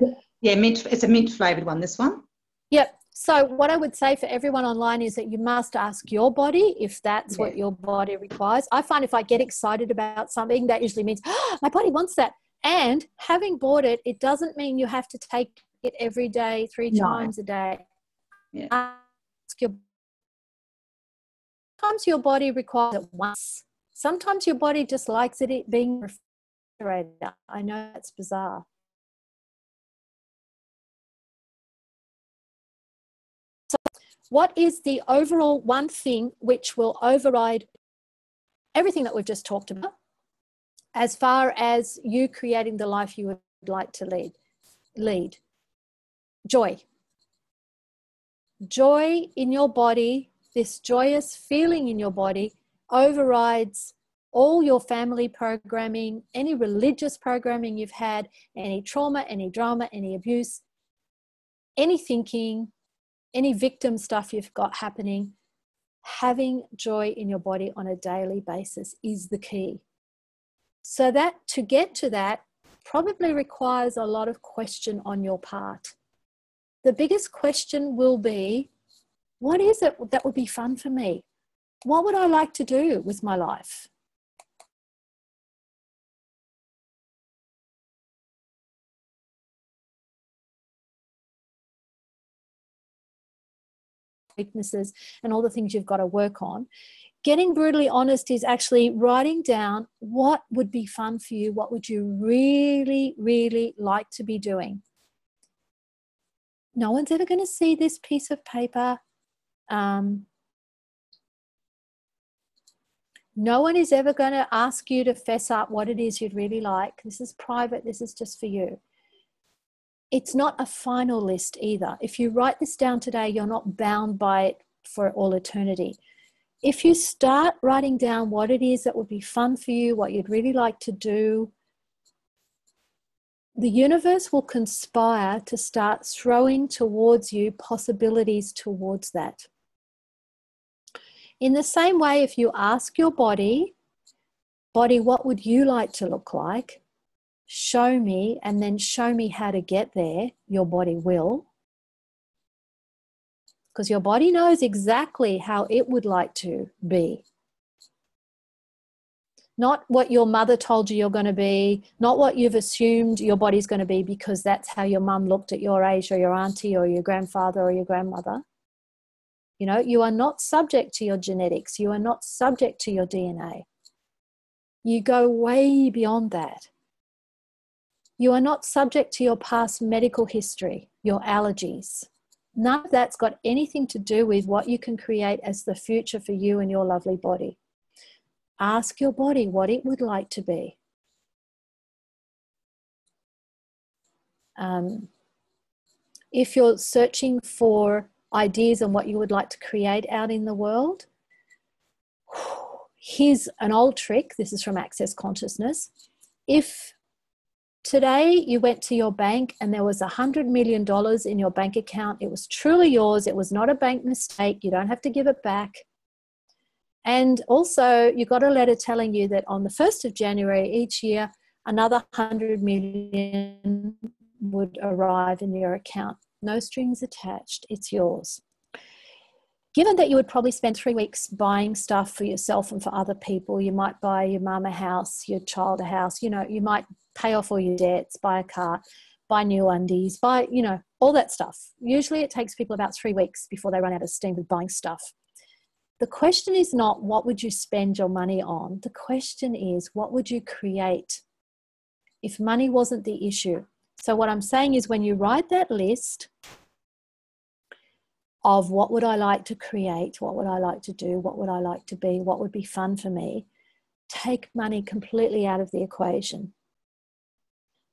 It's a mint flavoured one, this one. Yep. So what I would say for everyone online is that you must ask your body if that's what your body requires. I find if I get excited about something, that usually means, oh, my body wants that. And having bought it, it doesn't mean you have to take it every day, 3 times a day. Yeah. Sometimes your body requires it once. Sometimes your body just likes it being refrigerated. I know that's bizarre. So what is the overall one thing which will override everything that we've just talked about as far as you creating the life you would like to lead? Joy. Joy in your body, this joyous feeling in your body overrides all your family programming, any religious programming you've had, any trauma, any drama, any abuse, any thinking, any victim stuff you've got happening. Having joy in your body on a daily basis is the key. So that to get to that probably requires a lot of question on your part. The biggest question will be, what is it that would be fun for me? What would I like to do with my life? Weaknesses and all the things you've got to work on. Getting brutally honest is actually writing down what would be fun for you. What would you really, really like to be doing? No one's ever going to see this piece of paper. No one is ever going to ask you to fess up what it is you'd really like. This is private. This is just for you. It's not a final list either. If you write this down today, you're not bound by it for all eternity. If you start writing down what it is that would be fun for you, what you'd really like to do, the universe will conspire to start throwing towards you possibilities towards that. In the same way, if you ask your body, what would you like to look like? Show me, and then show me how to get there. Your body will. Because your body knows exactly how it would like to be. Not what your mother told you you're going to be, not what you've assumed your body's going to be because that's how your mum looked at your age or your auntie or your grandfather or your grandmother. You know, you are not subject to your genetics. You are not subject to your DNA. You go way beyond that. You are not subject to your past medical history, your allergies. None of that's got anything to do with what you can create as the future for you and your lovely body. Ask your body what it would like to be. If you're searching for ideas on what you would like to create out in the world, here's an old trick. This is from Access Consciousness. If today you went to your bank and there was $100 million in your bank account, it was truly yours, it was not a bank mistake, you don't have to give it back. And also you got a letter telling you that on the 1st of January each year, another 100 million would arrive in your account. No strings attached, it's yours. Given that you would probably spend 3 weeks buying stuff for yourself and for other people, you might buy your mum a house, your child a house, you know, you might pay off all your debts, buy a car, buy new undies, buy, you know, all that stuff. Usually it takes people about 3 weeks before they run out of steam with buying stuff. The question is not what would you spend your money on? The question is what would you create if money wasn't the issue? So what I'm saying is when you write that list, of what would I like to create, what would I like to do, what would I like to be, what would be fun for me, take money completely out of the equation.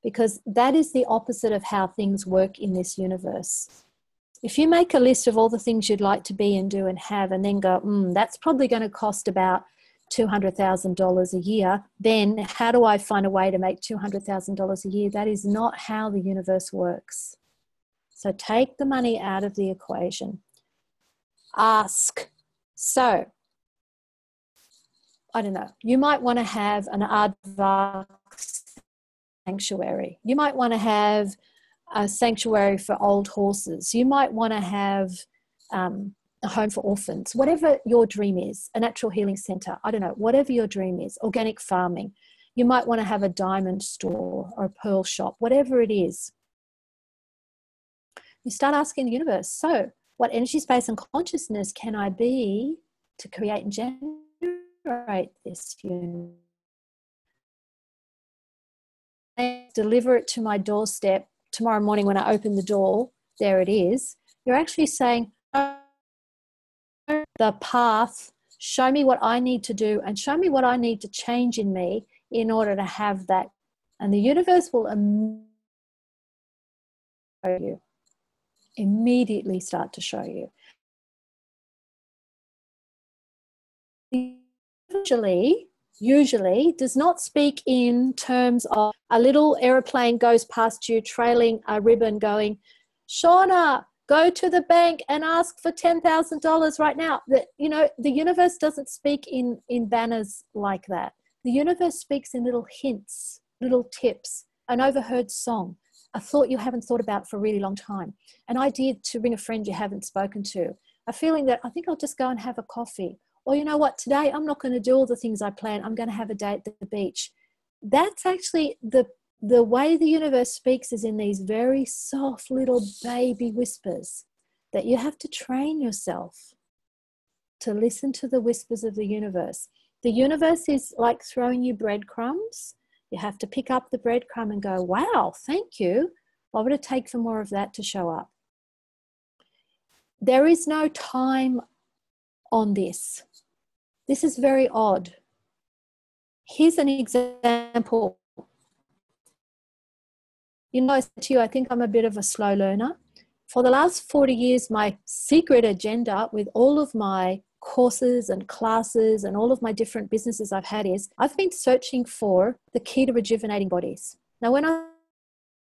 Because that is the opposite of how things work in this universe. If you make a list of all the things you'd like to be and do and have, and then go, that's probably going to cost about $200,000 a year, then how do I find a way to make $200,000 a year? That is not how the universe works. So take the money out of the equation. Ask. So, I don't know, you might want to have an aardvark sanctuary. You might want to have a sanctuary for old horses. You might want to have a home for orphans. Whatever your dream is, a natural healing center, I don't know, whatever your dream is, organic farming. You might want to have a diamond store or a pearl shop, whatever it is. You start asking the universe, so what energy, space, and consciousness can I be to create and generate this universe? Deliver it to my doorstep tomorrow morning when I open the door. There it is. You're actually saying, the path, show me what I need to do and show me what I need to change in me in order to have that. And the universe will immediately start to show you. Usually does not speak in terms of a little aeroplane goes past you trailing a ribbon going, Shauna, go to the bank and ask for $10,000 right now. The universe doesn't speak in banners like that. The universe speaks in little hints, little tips, an overheard song, a thought you haven't thought about for a really long time, an idea to ring a friend you haven't spoken to, a feeling that I think I'll just go and have a coffee. Or you know what, today I'm not going to do all the things I plan. I'm going to have a day at the beach. That's actually the way the universe speaks, is in these very soft little baby whispers that you have to train yourself to listen to the whispers of the universe. The universe is like throwing you breadcrumbs. You have to pick up the breadcrumb and go, wow, thank you. What would it take for more of that to show up? There is no time on this. This is very odd. Here's an example. I said to you, I think I'm a bit of a slow learner. For the last 40 years, my secret agenda with all of my courses and classes and all of my different businesses I've had is I've been searching for the key to rejuvenating bodies. Now, when I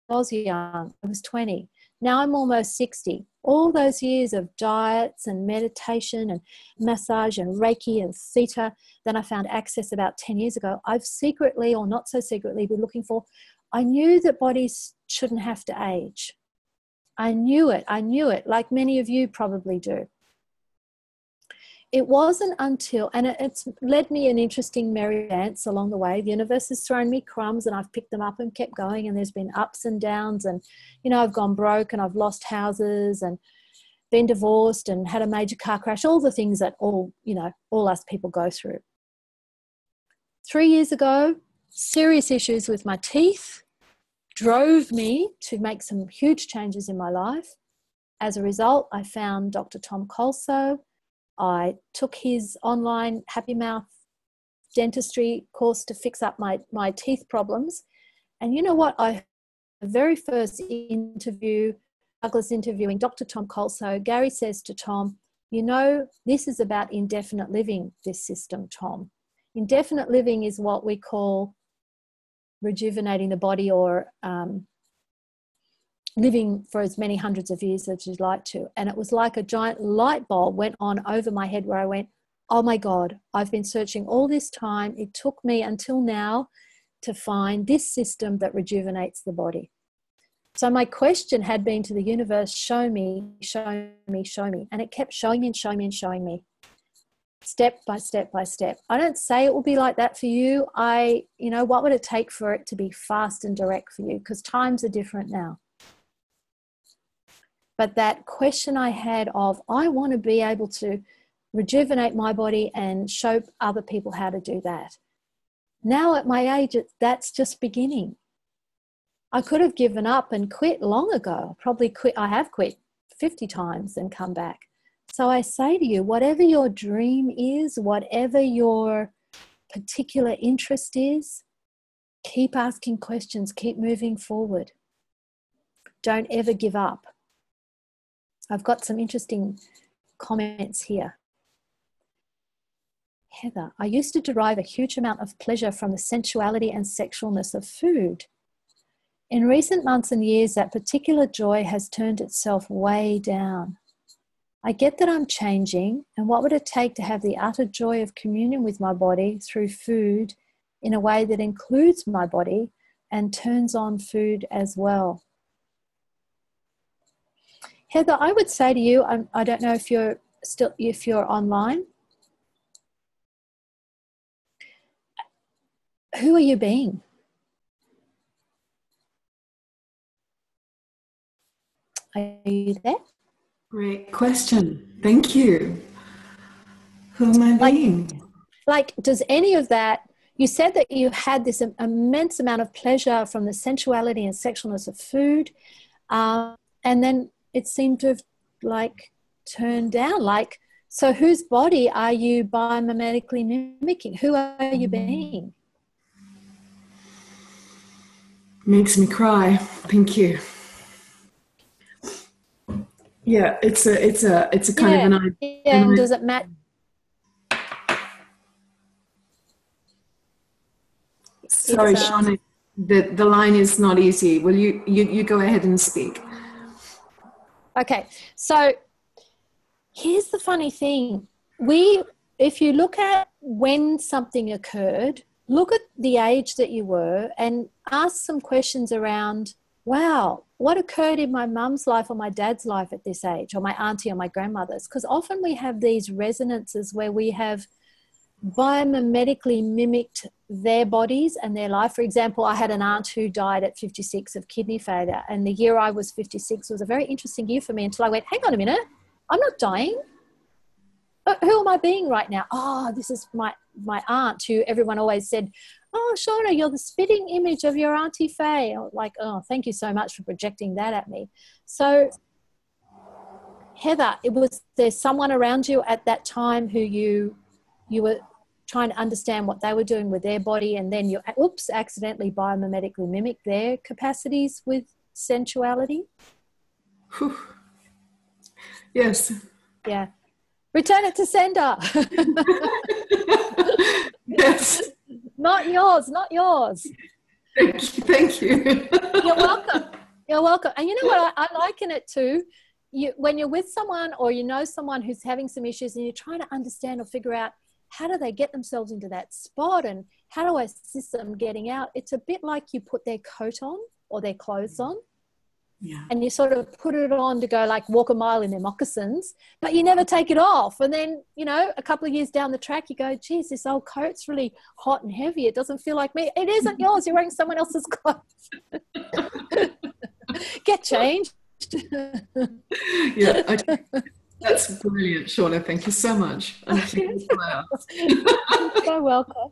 was young, I was 20. Now I'm almost 60. All those years of diets and meditation and massage and Reiki and theta, then I found access about 10 years ago. I've secretly, or not so secretly, been looking for, I knew that bodies shouldn't have to age. I knew it, like many of you probably do. It wasn't until, and it's led me an interesting merry dance along the way. The universe has thrown me crumbs and I've picked them up and kept going, and there's been ups and downs, and I've gone broke and I've lost houses and been divorced and had a major car crash, all the things that all us people go through. 3 years ago, serious issues with my teeth drove me to make some huge changes in my life. As a result, I found Dr. Tom Colso. I took his online Happy Mouth dentistry course to fix up my teeth problems. And you know what? The very first interview, Douglas interviewing Dr. Tom Colso, Gary says to Tom, this is about indefinite living, this system, Tom. Indefinite living is what we call rejuvenating the body, or living for as many hundreds of years as you'd like to. And it was like a giant light bulb went on over my head where I went, oh my God, I've been searching all this time. It took me until now to find this system that rejuvenates the body. So my question had been to the universe, show me, show me, show me. And it kept showing me and showing me and showing me. Step by step by step. I don't say it will be like that for you. What would it take for it to be fast and direct for you? Because times are different now. But that question I had of, I want to be able to rejuvenate my body and show other people how to do that. Now at my age, that's just beginning. I could have given up and quit long ago. I have quit 50 times and come back. So I say to you, whatever your dream is, whatever your particular interest is, keep asking questions, keep moving forward. Don't ever give up. I've got some interesting comments here. Heather, I used to derive a huge amount of pleasure from the sensuality and sexualness of food. In recent months and years, that particular joy has turned itself way down. I get that I'm changing, and what would it take to have the utter joy of communion with my body through food in a way that includes my body and turns on food as well? Heather, I would say to you, I don't know if you're online. Who are you being? Are you there? Great question. Thank you. Who am I being? Like, does any of that, you said that you had this immense amount of pleasure from the sensuality and sexualness of food, and then it seemed to have like turned down. Like, so whose body are you biomimetically mimicking? Who are you being? Makes me cry. Thank you. Yeah, it's a kind of an idea. Yeah, and does it match? Sorry, Shauna, the line is not easy. Will you go ahead and speak? Okay, so here's the funny thing. If you look at when something occurred, look at the age that you were and ask some questions around, wow, what occurred in my mum's life or my dad's life at this age, or my auntie or my grandmother's? Because often we have these resonances where we have biomimetically mimicked their bodies and their life. For example, I had an aunt who died at 56 of kidney failure, and the year I was 56 was a very interesting year for me until I went, hang on a minute, I'm not dying. Who am I being right now? Oh, this is my aunt, who everyone always said, oh, Shauna, you're the spitting image of your Auntie Faye. I was like, oh, thank you so much for projecting that at me. So, Heather, was there someone around you at that time who you were trying to understand what they were doing with their body, and then you, accidentally biomimetically mimic their capacities with sensuality? Whew. Yes. Yeah. Return it to sender. Yes. Not yours, not yours. Thank you. You're welcome. You're welcome. And you know what? I liken it to, when you're with someone or you know someone who's having some issues and you're trying to understand or figure out how do they get themselves into that spot and how do I assist them getting out? It's a bit like you put their coat on or their clothes on. Yeah. And you sort of put it on to go like walk a mile in their moccasins, but you never take it off. And then, a couple of years down the track, you go, geez, this old coat's really hot and heavy. It doesn't feel like me. It isn't yours. You're wearing someone else's clothes. Get changed. Yeah, that's brilliant, Shauna. Thank you so much. You're so welcome.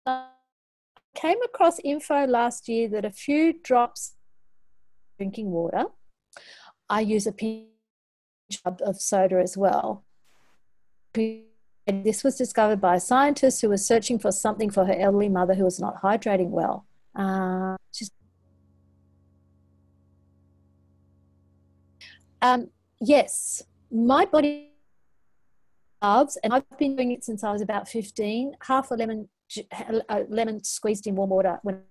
I came across info last year that a few drops drinking water, I use a pinch of soda as well. And this was discovered by a scientist who was searching for something for her elderly mother who was not hydrating well. Yes, my body loves, and I've been doing it since I was about 15, half a lemon squeezed in warm water when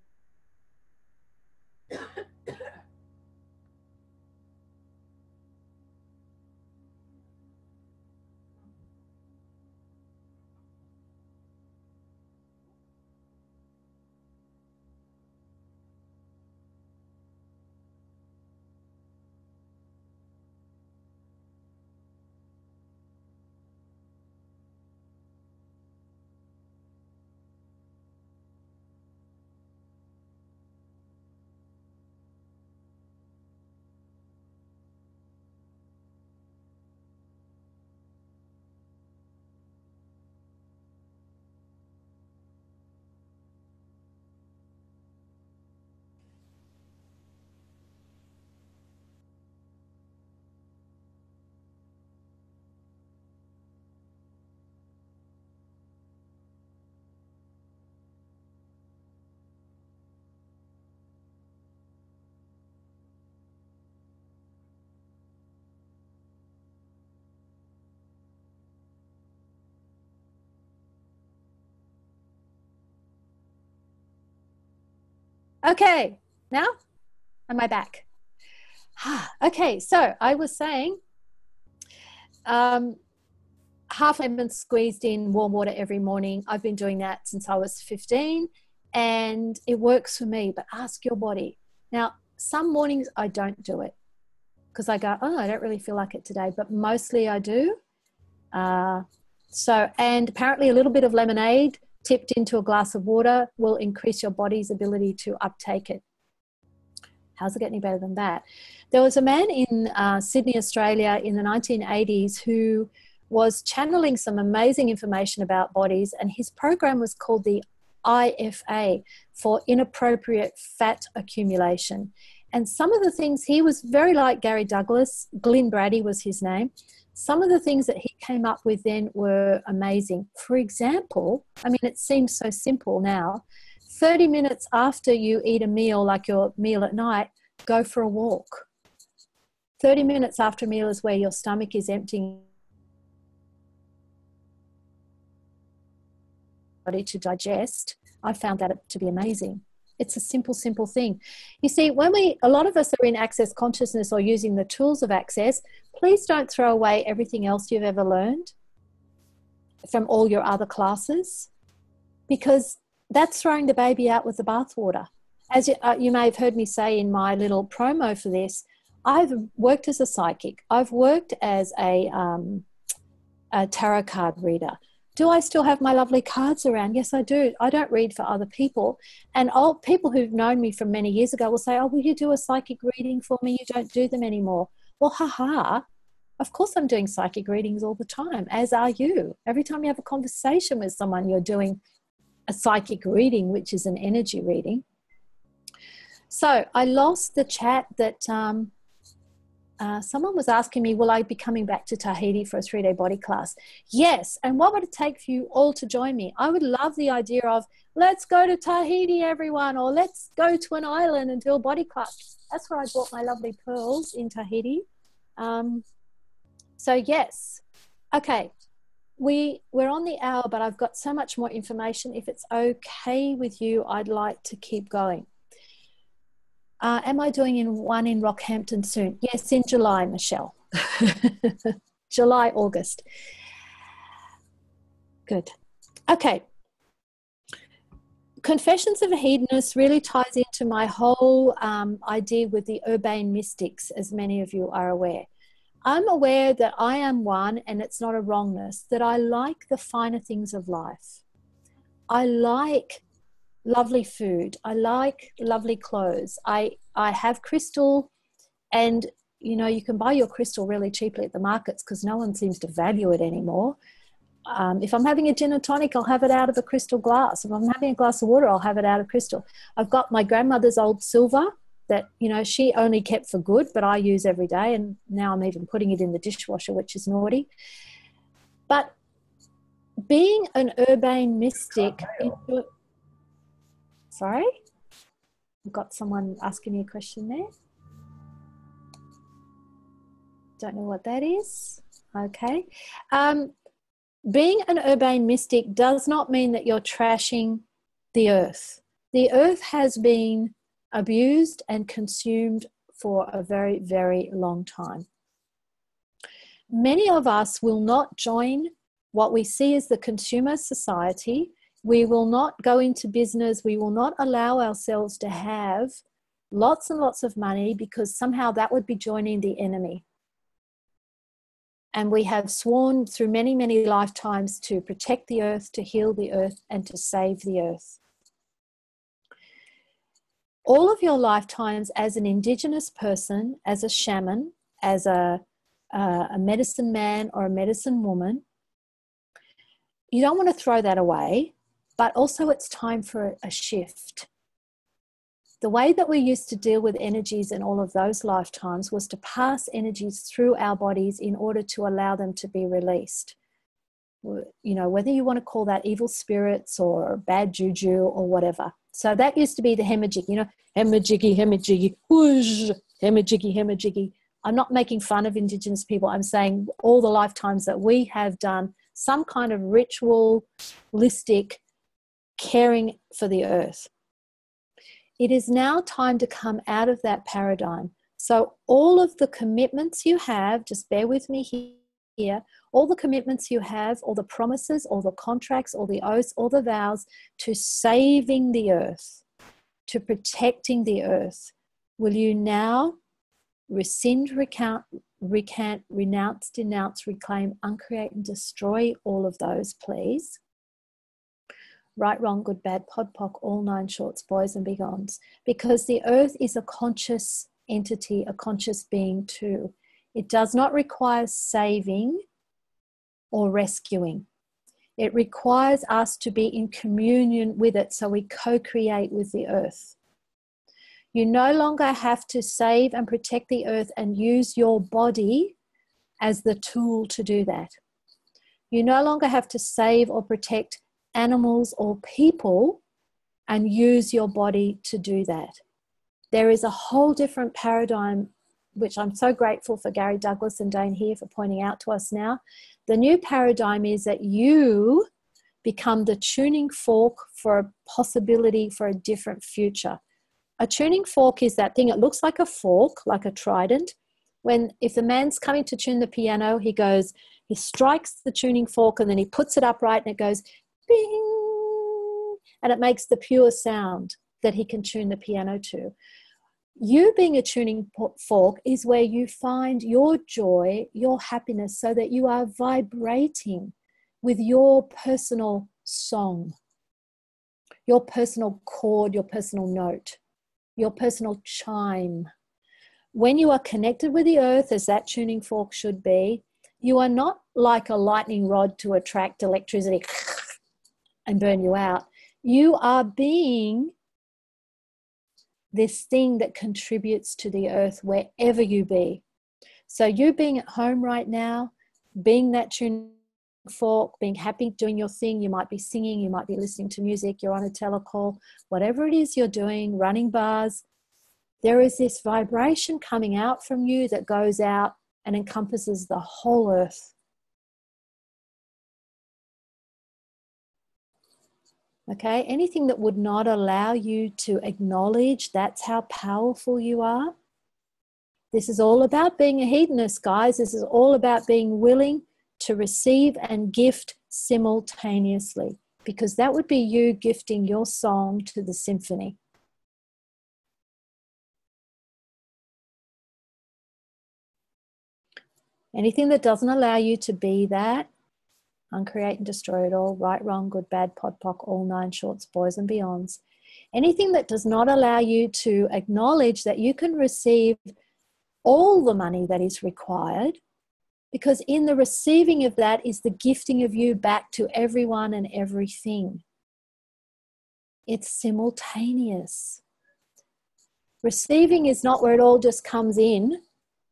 Okay, now am I back? Okay, so I was saying half lemon squeezed in warm water every morning. I've been doing that since I was 15 and it works for me, but ask your body. Now, some mornings I don't do it because I go, oh, I don't really feel like it today, but mostly I do. And apparently a little bit of lemonade tipped into a glass of water will increase your body's ability to uptake it. How's it get any better than that? There was a man in Sydney, Australia in the 1980s who was channeling some amazing information about bodies, and his program was called the IFA, for inappropriate fat accumulation. And some of the things, he was very like Gary Douglas, Glyn Brady was his name. Some of the things that he came up with then were amazing. For example, I mean, it seems so simple now, 30 minutes after you eat a meal, like your meal at night, go for a walk. 30 minutes after a meal is where your stomach is emptying body to digest. I found that to be amazing. It's a simple, simple thing. You see, a lot of us are in access consciousness or using the tools of access, please don't throw away everything else you've ever learned from all your other classes, because that's throwing the baby out with the bathwater. As you may have heard me say in my little promo for this, I've worked as a psychic. I've worked as a tarot card reader. Do I still have my lovely cards around? Yes, I do. I don't read for other people. And old people who've known me from many years ago will say, oh, will you do a psychic reading for me? You don't do them anymore. Well, of course I'm doing psychic readings all the time, as are you. Every time you have a conversation with someone, you're doing a psychic reading, which is an energy reading. So I lost the chat that someone was asking me, will I be coming back to Tahiti for a 3-day body class? Yes. And what would it take for you all to join me? I would love the idea of, let's go to Tahiti, everyone, or let's go to an island and do a body class. That's where I bought my lovely pearls, in Tahiti. So yes. Okay. We're on the hour, but I've got so much more information. If it's okay with you, I'd like to keep going. Am I doing one in Rockhampton soon? Yes, in July, Michelle. July, August. Good. Okay. Confessions of a Hedonist really ties into my whole idea with the urbane mystics, as many of you are aware. I'm aware that I am one, and it's not a wrongness, that I like the finer things of life. I like lovely food. I like lovely clothes. I have crystal, and you can buy your crystal really cheaply at the markets because no one seems to value it anymore. If I'm having a gin and tonic, I'll have it out of a crystal glass. If I'm having a glass of water, I'll have it out of crystal. I've got my grandmother's old silver that, she only kept for good, but I use every day. And now I'm even putting it in the dishwasher, which is naughty. But being an urbane mystic, sorry? I've got someone asking me a question there. Don't know what that is. Okay. Being an urbane mystic does not mean that you're trashing the earth. The earth has been abused and consumed for a very, very long time. Many of us will not join what we see as the consumer society. We will not go into business. We will not allow ourselves to have lots and lots of money, because somehow that would be joining the enemy. And we have sworn through many, many lifetimes to protect the earth, to heal the earth, and to save the earth. All of your lifetimes as an Indigenous person, as a shaman, as a medicine man or a medicine woman, you don't want to throw that away, but also it's time for a shift. The way that we used to deal with energies in all of those lifetimes was to pass energies through our bodies in order to allow them to be released. Whether you want to call that evil spirits or bad juju or whatever. So that used to be the hemajiggy, hemajiggy, whoosh, hemajiggy. I'm not making fun of Indigenous people. I'm saying all the lifetimes that we have done some kind of ritualistic caring for the earth. It is now time to come out of that paradigm. So all of the commitments you have, just bear with me here, all the commitments you have, all the promises, all the contracts, all the oaths, all the vows to saving the earth, to protecting the earth, will you now rescind, recant, renounce, denounce, reclaim, uncreate, and destroy all of those, please? Right, wrong, good, bad, pod, poc, all 9 shorts, boys and beyonds. Because the earth is a conscious entity, a conscious being too. It does not require saving or rescuing. It requires us to be in communion with it, so we co-create with the earth. You no longer have to save and protect the earth and use your body as the tool to do that. You no longer have to save or protect animals or people and use your body to do that. There is a whole different paradigm, which I'm so grateful for Gary Douglas and Dane here for pointing out to us now. The new paradigm is that you become the tuning fork for a possibility for a different future. A tuning fork is that thing, it looks like a fork, like a trident. If the man's coming to tune the piano, he strikes the tuning fork and then he puts it upright and it goes bing, and it makes the pure sound that he can tune the piano to. You being a tuning fork is where you find your joy, your happiness, so that you are vibrating with your personal song, your personal chord, your personal note, your personal chime. When you are connected with the earth, as that tuning fork should be, you are not like a lightning rod to attract electricity and burn you out. You are being this thing that contributes to the earth wherever you be. So you being at home right now, being that tuning fork, being happy, doing your thing, you might be singing, you might be listening to music, you're on a telecall, whatever it is you're doing, running bars, there is this vibration coming out from you that goes out and encompasses the whole earth. Okay, anything that would not allow you to acknowledge that's how powerful you are. This is all about being a hedonist, guys. This is all about being willing to receive and gift simultaneously, because that would be you gifting your song to the symphony. Anything that doesn't allow you to be that, uncreate and destroy it all, right, wrong, good, bad, pod, poc, all 9 shorts, boys and beyonds. Anything that does not allow you to acknowledge that you can receive all the money that is required, because in the receiving of that is the gifting of you back to everyone and everything. It's simultaneous. Receiving is not where it all just comes in.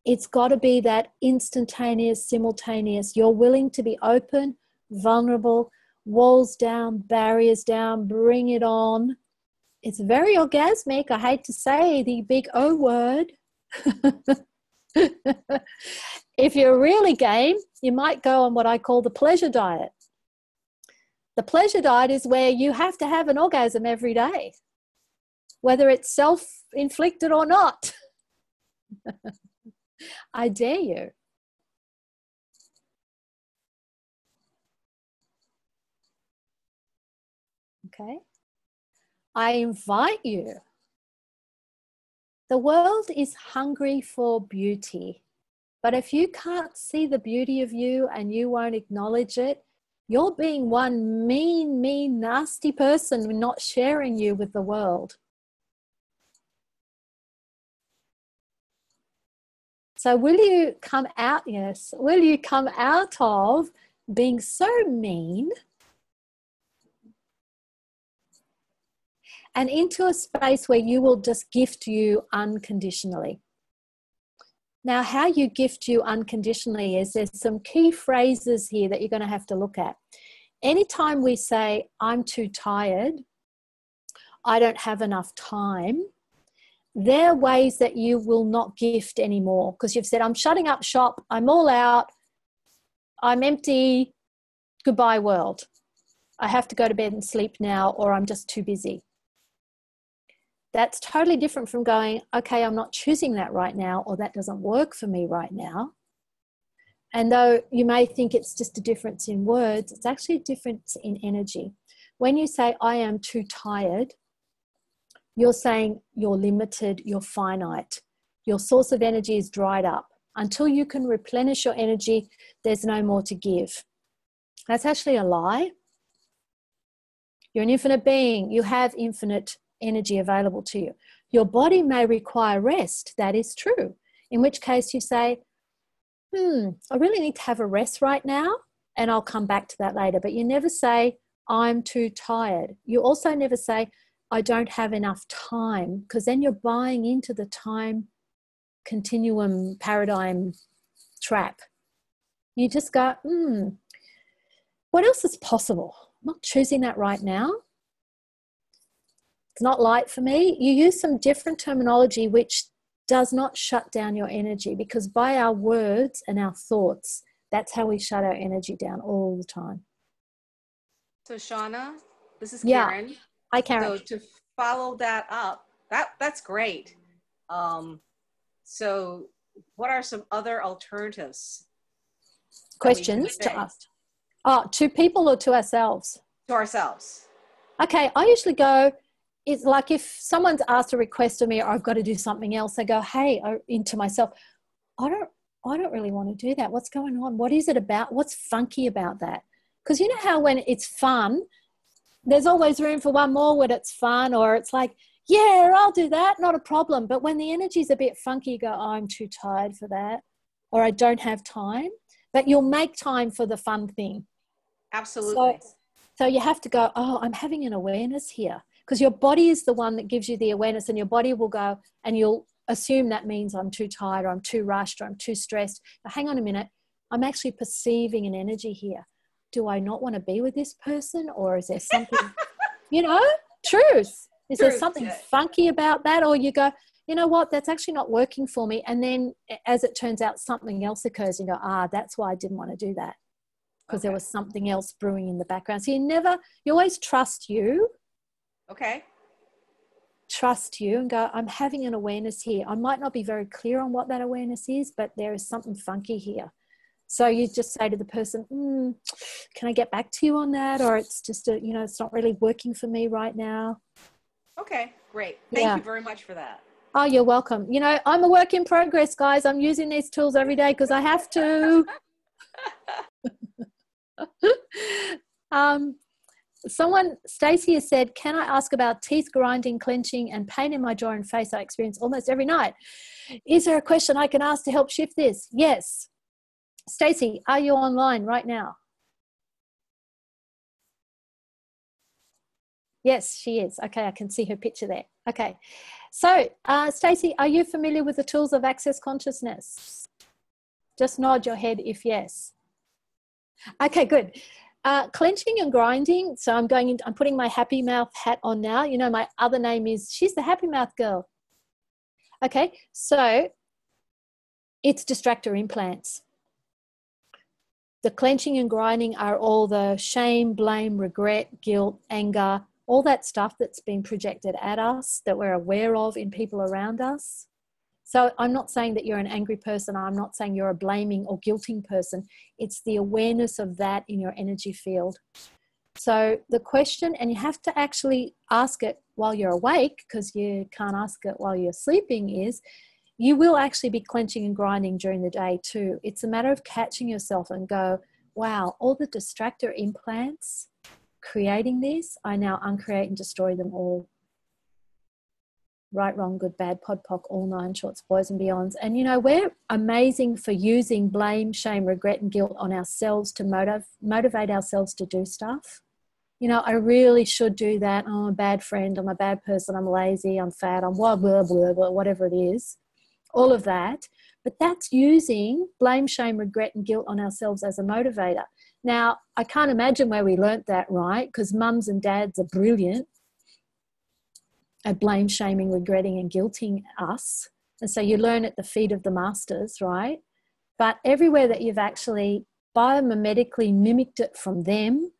It's got to be that instantaneous, simultaneous. You're willing to be open, vulnerable, walls down, barriers down, bring it on. It's very orgasmic. I hate to say the big O word. If you're really game, you might go on what I call the pleasure diet. The pleasure diet is where you have to have an orgasm every day, whether it's self-inflicted or not. I dare you. Okay. I invite you. The world is hungry for beauty, but if you can't see the beauty of you and you won't acknowledge it, you're being one mean, nasty person not sharing you with the world. So will you come out, yes, will you come out of being so mean and into a space where you will just gift you unconditionally? Now, how you gift you unconditionally is there's some key phrases here that you're going to have to look at. Anytime we say, I'm too tired, I don't have enough time, there are ways that you will not gift anymore, because you've said, I'm shutting up shop, I'm all out, I'm empty, goodbye world. I have to go to bed and sleep now, or I'm just too busy. That's totally different from going, okay, I'm not choosing that right now, or that doesn't work for me right now. And though you may think it's just a difference in words, it's actually a difference in energy. When you say, I am too tired, you're saying you're limited, you're finite. Your source of energy is dried up. Until you can replenish your energy, there's no more to give. That's actually a lie. You're an infinite being. You have infinite energy available to you. Your body may require rest. That is true. In which case you say, I really need to have a rest right now, and I'll come back to that later. But you never say, I'm too tired. You also never say, I don't have enough time, because then you're buying into the time continuum paradigm trap. You just go, what else is possible? I'm not choosing that right now. It's not light for me. You use some different terminology which does not shut down your energy, because by our words and our thoughts, that's how we shut our energy down all the time. So Shauna, this is Yeah. Karen. Hi, Karen. So to follow that up, that's great. So what are some other alternatives? Questions to us. Oh, to people or to ourselves? To ourselves. Okay, I usually go, it's like if someone's asked a request of me or I've got to do something else, I go, hey, into myself, I don't really want to do that. What's going on? What is it about? What's funky about that? Because you know how when it's fun, there's always room for one more when it's fun, or it's like, yeah, I'll do that, not a problem. But when the energy's a bit funky, you go, oh, I'm too tired for that, or I don't have time. But you'll make time for the fun thing. Absolutely. So you have to go, oh, I'm having an awareness here, because your body is the one that gives you the awareness, and your body will go, and you'll assume that means I'm too tired, or I'm too rushed, or I'm too stressed. Now, hang on a minute. I'm actually perceiving an energy here. Do I not want to be with this person? Or is there something, truth. Is there something funky about that? Or you go, you know what, that's actually not working for me. And then as it turns out, something else occurs. You go, that's why I didn't want to do that. Because there was something else brewing in the background. So you always trust you. Okay. Trust you and go, I'm having an awareness here. I might not be very clear on what that awareness is, but there is something funky here. So you just say to the person, can I get back to you on that? Or it's just, it's not really working for me right now. Okay, great. Thank you very much for that. Oh, you're welcome. I'm a work in progress, guys. I'm using these tools every day because I have to. Stacey has said, can I ask about teeth grinding, clenching, and pain in my jaw and face I experience almost every night? Is there a question I can ask to help shift this? Yes. Stacey, are you online right now? Yes, she is. Okay, I can see her picture there. Okay. So, Stacey, are you familiar with the tools of access consciousness? Just nod your head if yes. Okay, good. Clenching and grinding. So I'm putting my happy mouth hat on now. My other name is, she's the happy mouth girl. Okay, so it's distractor implants. The clenching and grinding are all the shame, blame, regret, guilt, anger, all that stuff that's been projected at us that we're aware of in people around us. So I'm not saying that you're an angry person. I'm not saying you're a blaming or guilting person. It's the awareness of that in your energy field. So the question, and you have to actually ask it while you're awake, because you can't ask it while you're sleeping, is you will actually be clenching and grinding during the day too. It's a matter of catching yourself and go, wow, all the distractor implants creating this, I now uncreate and destroy them all. Right, wrong, good, bad, pod, poc, all nine shorts, boys and beyonds. And we're amazing for using blame, shame, regret and guilt on ourselves to motivate ourselves to do stuff. I really should do that. Oh, I'm a bad friend. I'm a bad person. I'm lazy. I'm fat. I'm blah, blah, blah, blah, whatever it is. All of that. But that's using blame, shame, regret and guilt on ourselves as a motivator. Now, I can't imagine where we learnt that, right? Because mums and dads are brilliant at blame, shaming, regretting and guilting us. And so you learn at the feet of the masters, right? But everywhere that you've actually biomimetically mimicked it from them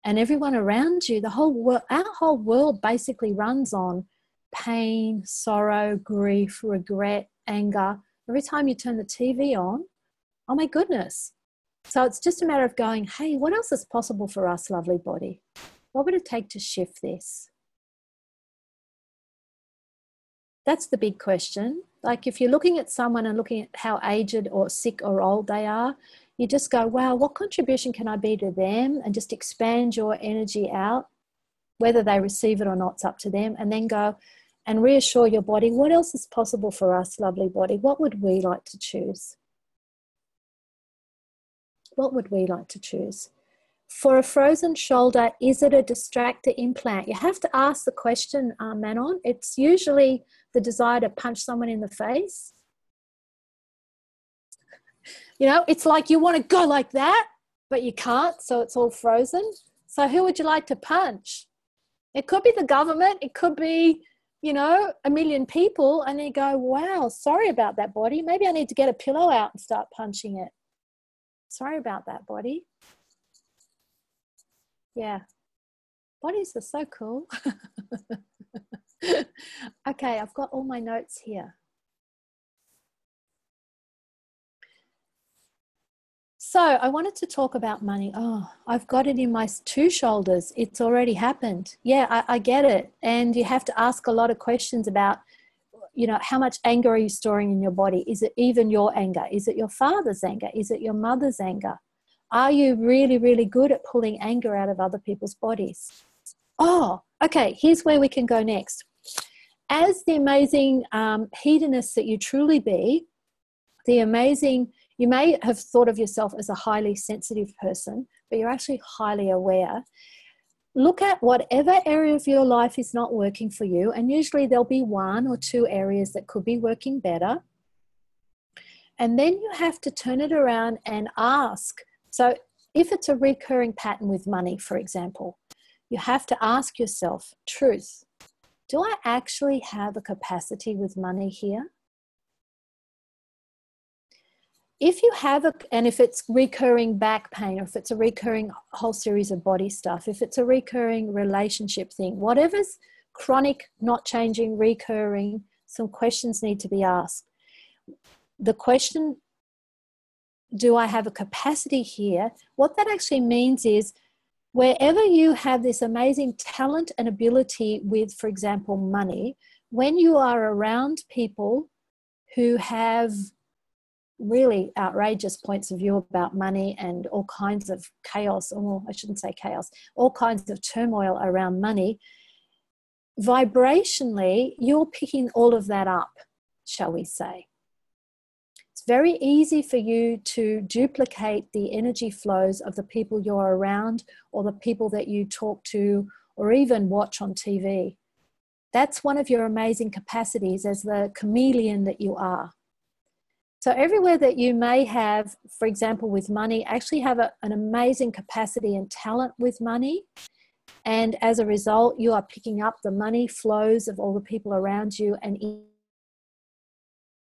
and everyone around you, our whole world basically runs on pain, sorrow, grief, regret, anger. Every time you turn the TV on, oh my goodness. So it's just a matter of going, hey, what else is possible for us, lovely body? What would it take to shift this? That's the big question. Like if you're looking at someone and looking at how aged or sick or old they are, you just go, wow, what contribution can I be to them? And just expand your energy out. Whether they receive it or not, it's up to them. And then go and reassure your body, what else is possible for us, lovely body? What would we like to choose? What would we like to choose? For a frozen shoulder, is it a distractor implant? You have to ask the question, Manon. It's usually the desire to punch someone in the face. You know, it's like you want to go like that, but you can't, so it's all frozen. So who would you like to punch? It could be the government. It could be, you know, a million people. And you go, wow, sorry about that, body. Maybe I need to get a pillow out and start punching it. Sorry about that, body. Yeah. Bodies are so cool. Okay, I've got all my notes here. So I wanted to talk about money. Oh, I've got it in my two shoulders. It's already happened. Yeah, I get it. And you have to ask a lot of questions about, you know, how much anger are you storing in your body? Is it even your anger? Is it your father's anger? Is it your mother's anger? Are you really, really good at pulling anger out of other people's bodies? Oh, okay, here's where we can go next. As the amazing hedonist that you truly be, you may have thought of yourself as a highly sensitive person, but you're actually highly aware. Look at whatever area of your life is not working for you, and usually there'll be one or two areas that could be working better. And then you have to turn it around and ask. So if it's a recurring pattern with money, for example, you have to ask yourself, truth, do I actually have a capacity with money here? If you have and if it's recurring back pain, or if it's a recurring whole series of body stuff, if it's a recurring relationship thing, whatever's chronic, not changing, recurring, some questions need to be asked. The question, do I have a capacity here? What that actually means is wherever you have this amazing talent and ability with, for example, money, when you are around people who have really outrageous points of view about money and all kinds of chaos, or I shouldn't say chaos, all kinds of turmoil around money, vibrationally, you're picking all of that up, shall we say. It's very easy for you to duplicate the energy flows of the people you're around or the people that you talk to or even watch on TV. That's one of your amazing capacities as the chameleon that you are. So everywhere that you may have, for example, with money, actually have an amazing capacity and talent with money. And as a result, you are picking up the money flows of all the people around you and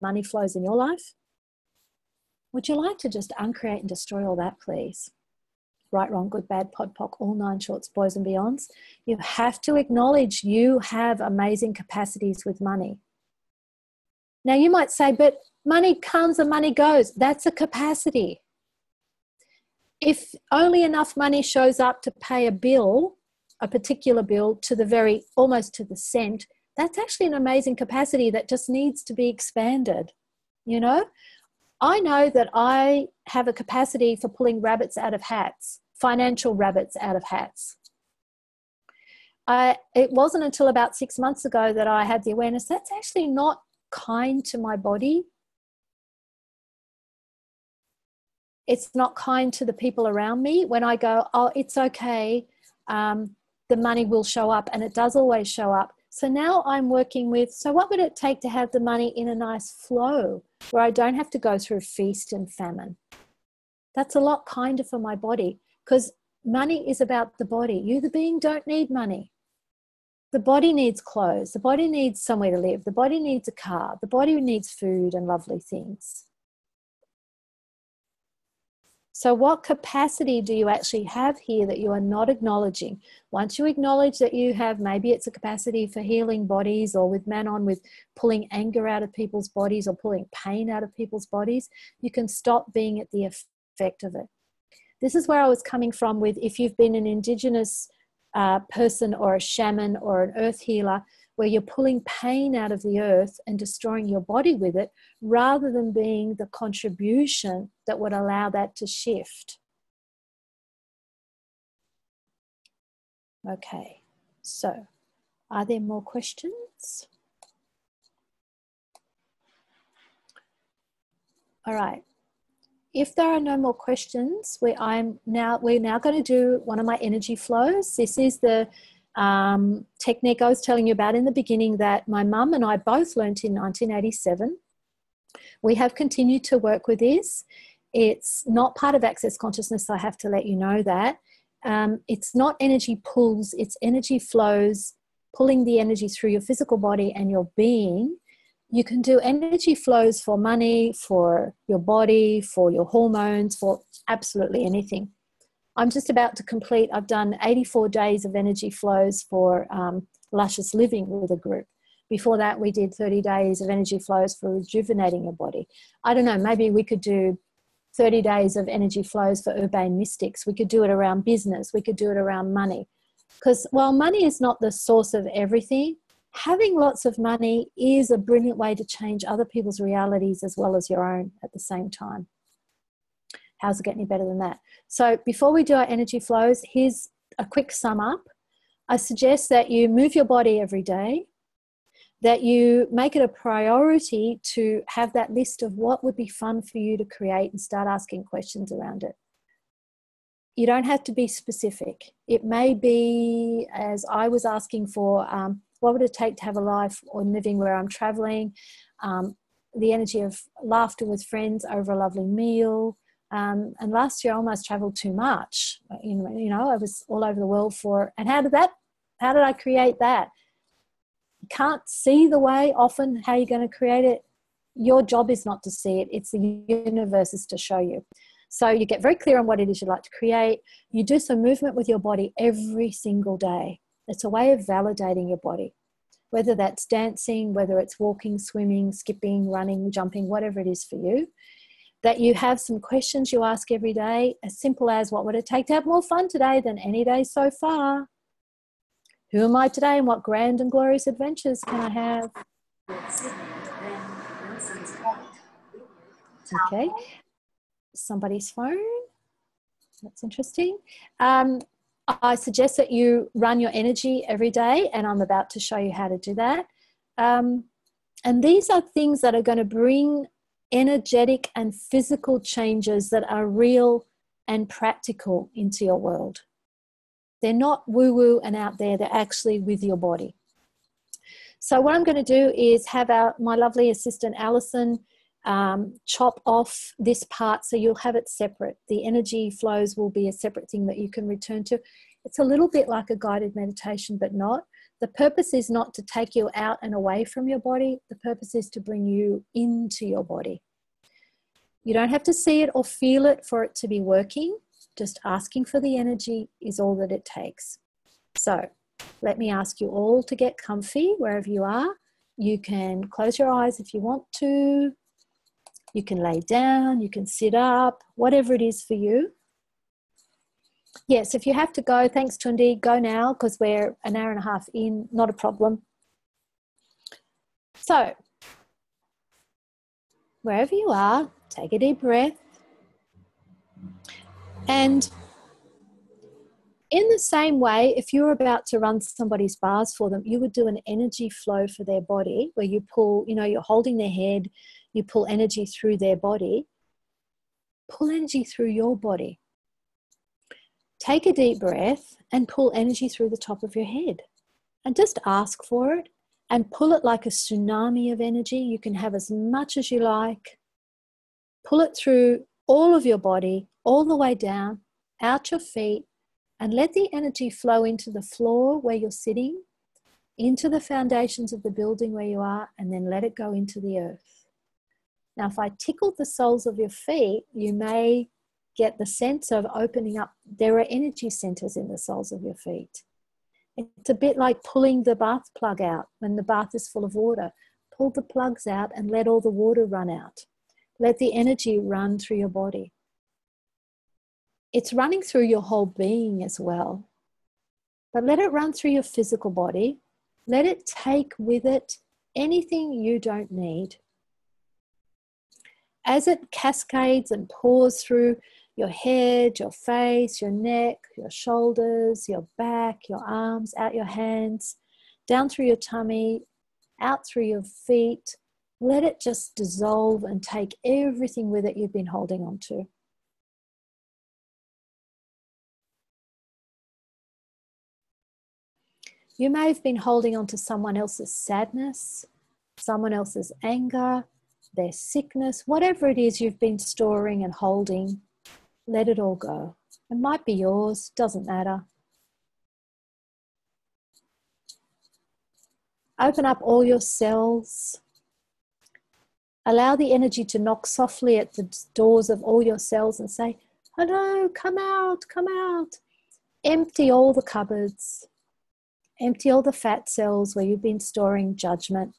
money flows in your life. Would you like to just uncreate and destroy all that, please? Right, wrong, good, bad, pod, poc, all nine shorts, boys and beyonds. You have to acknowledge you have amazing capacities with money. Now you might say, but money comes and money goes. That's a capacity. If only enough money shows up to pay a bill, a particular bill, to the very, almost to the cent, that's actually an amazing capacity that just needs to be expanded. You know, I know that I have a capacity for pulling rabbits out of hats, financial rabbits out of hats. It wasn't until about 6 months ago that I had the awareness that's actually not kind to my body. It's not kind to the people around me when I go, oh, it's okay, the money will show up, and it does always show up. So now I'm working with, so what would it take to have the money in a nice flow where I don't have to go through feast and famine? That's a lot kinder for my body, because money is about the body. You, the being, don't need money. The body needs clothes. The body needs somewhere to live. The body needs a car. The body needs food and lovely things. So what capacity do you actually have here that you are not acknowledging? Once you acknowledge that you have, maybe it's a capacity for healing bodies, or with Manon, with pulling anger out of people's bodies or pulling pain out of people's bodies, you can stop being at the effect of it. This is where I was coming from with, if you've been an Indigenous person or a shaman or an earth healer, where you're pulling pain out of the earth and destroying your body with it, rather than being the contribution that would allow that to shift. Okay, so are there more questions? All right. If there are no more questions, we're now going to do one of my energy flows. This is the technique I was telling you about in the beginning that my mum and I both learnt in 1987. We have continued to work with this. It's not part of Access Consciousness, I have to let you know that. It's not energy pulls, it's energy flows, pulling the energy through your physical body and your being. You can do energy flows for money, for your body, for your hormones, for absolutely anything. I'm just about to complete, I've done 84 days of energy flows for Luscious Living with a group. Before that, we did 30 days of energy flows for rejuvenating your body. I don't know, maybe we could do 30 days of energy flows for urbane mystics. We could do it around business. We could do it around money. Because while money is not the source of everything, having lots of money is a brilliant way to change other people's realities as well as your own at the same time. How's it get any better than that? So before we do our energy flows, here's a quick sum up. I suggest that you move your body every day, that you make it a priority to have that list of what would be fun for you to create and start asking questions around it. You don't have to be specific. It may be, as I was asking for, what would it take to have a life or living where I'm traveling, the energy of laughter with friends over a lovely meal. And last year I almost traveled too much. You know, I was all over the world and how did I create that? You can't see the way often how you're going to create it. Your job is not to see it. It's the universe is to show you. So you get very clear on what it is you'd like to create. You do some movement with your body every single day. It's a way of validating your body, whether that's dancing, whether it's walking, swimming, skipping, running, jumping, whatever it is for you. That you have some questions you ask every day, as simple as, what would it take to have more fun today than any day so far? Who am I today and what grand and glorious adventures can I have? Okay, somebody's phone. That's interesting. I suggest that you run your energy every day, and I'm about to show you how to do that. And these are things that are going to bring energetic and physical changes that are real and practical into your world. They're not woo-woo and out there, they're actually with your body. So what I'm going to do is have my lovely assistant Alison chop off this part so you'll have it separate. The energy flows will be a separate thing that you can return to. It's a little bit like a guided meditation, but not. The purpose is not to take you out and away from your body. The purpose is to bring you into your body. You don't have to see it or feel it for it to be working. Just asking for the energy is all that it takes. So let me ask you all to get comfy wherever you are. You can close your eyes if you want to. You can lay down, you can sit up, whatever it is for you. Yes, if you have to go, thanks Tundi, go now because we're an hour and a half in, not a problem. So, wherever you are, take a deep breath. And in the same way, if you're about to run somebody's bars for them, you would do an energy flow for their body where you pull, you're holding their head, you pull energy through their body. Pull energy through your body. Take a deep breath and pull energy through the top of your head. And just ask for it and pull it like a tsunami of energy. You can have as much as you like. Pull it through all of your body, all the way down, out your feet, and let the energy flow into the floor where you're sitting, into the foundations of the building where you are, and then let it go into the earth. Now, if I tickled the soles of your feet, you may get the sense of opening up. There are energy centers in the soles of your feet. It's a bit like pulling the bath plug out when the bath is full of water. Pull the plugs out and let all the water run out. Let the energy run through your body. It's running through your whole being as well. But let it run through your physical body. Let it take with it anything you don't need. As it cascades and pours through your head, your face, your neck, your shoulders, your back, your arms, out your hands, down through your tummy, out through your feet, let it just dissolve and take everything with it you've been holding on to. You may have been holding on to someone else's sadness, someone else's anger, their sickness, whatever it is you've been storing and holding, let it all go. It might be yours, doesn't matter. Open up all your cells. Allow the energy to knock softly at the doors of all your cells and say, hello, come out, come out. Empty all the cupboards. Empty all the fat cells where you've been storing judgment,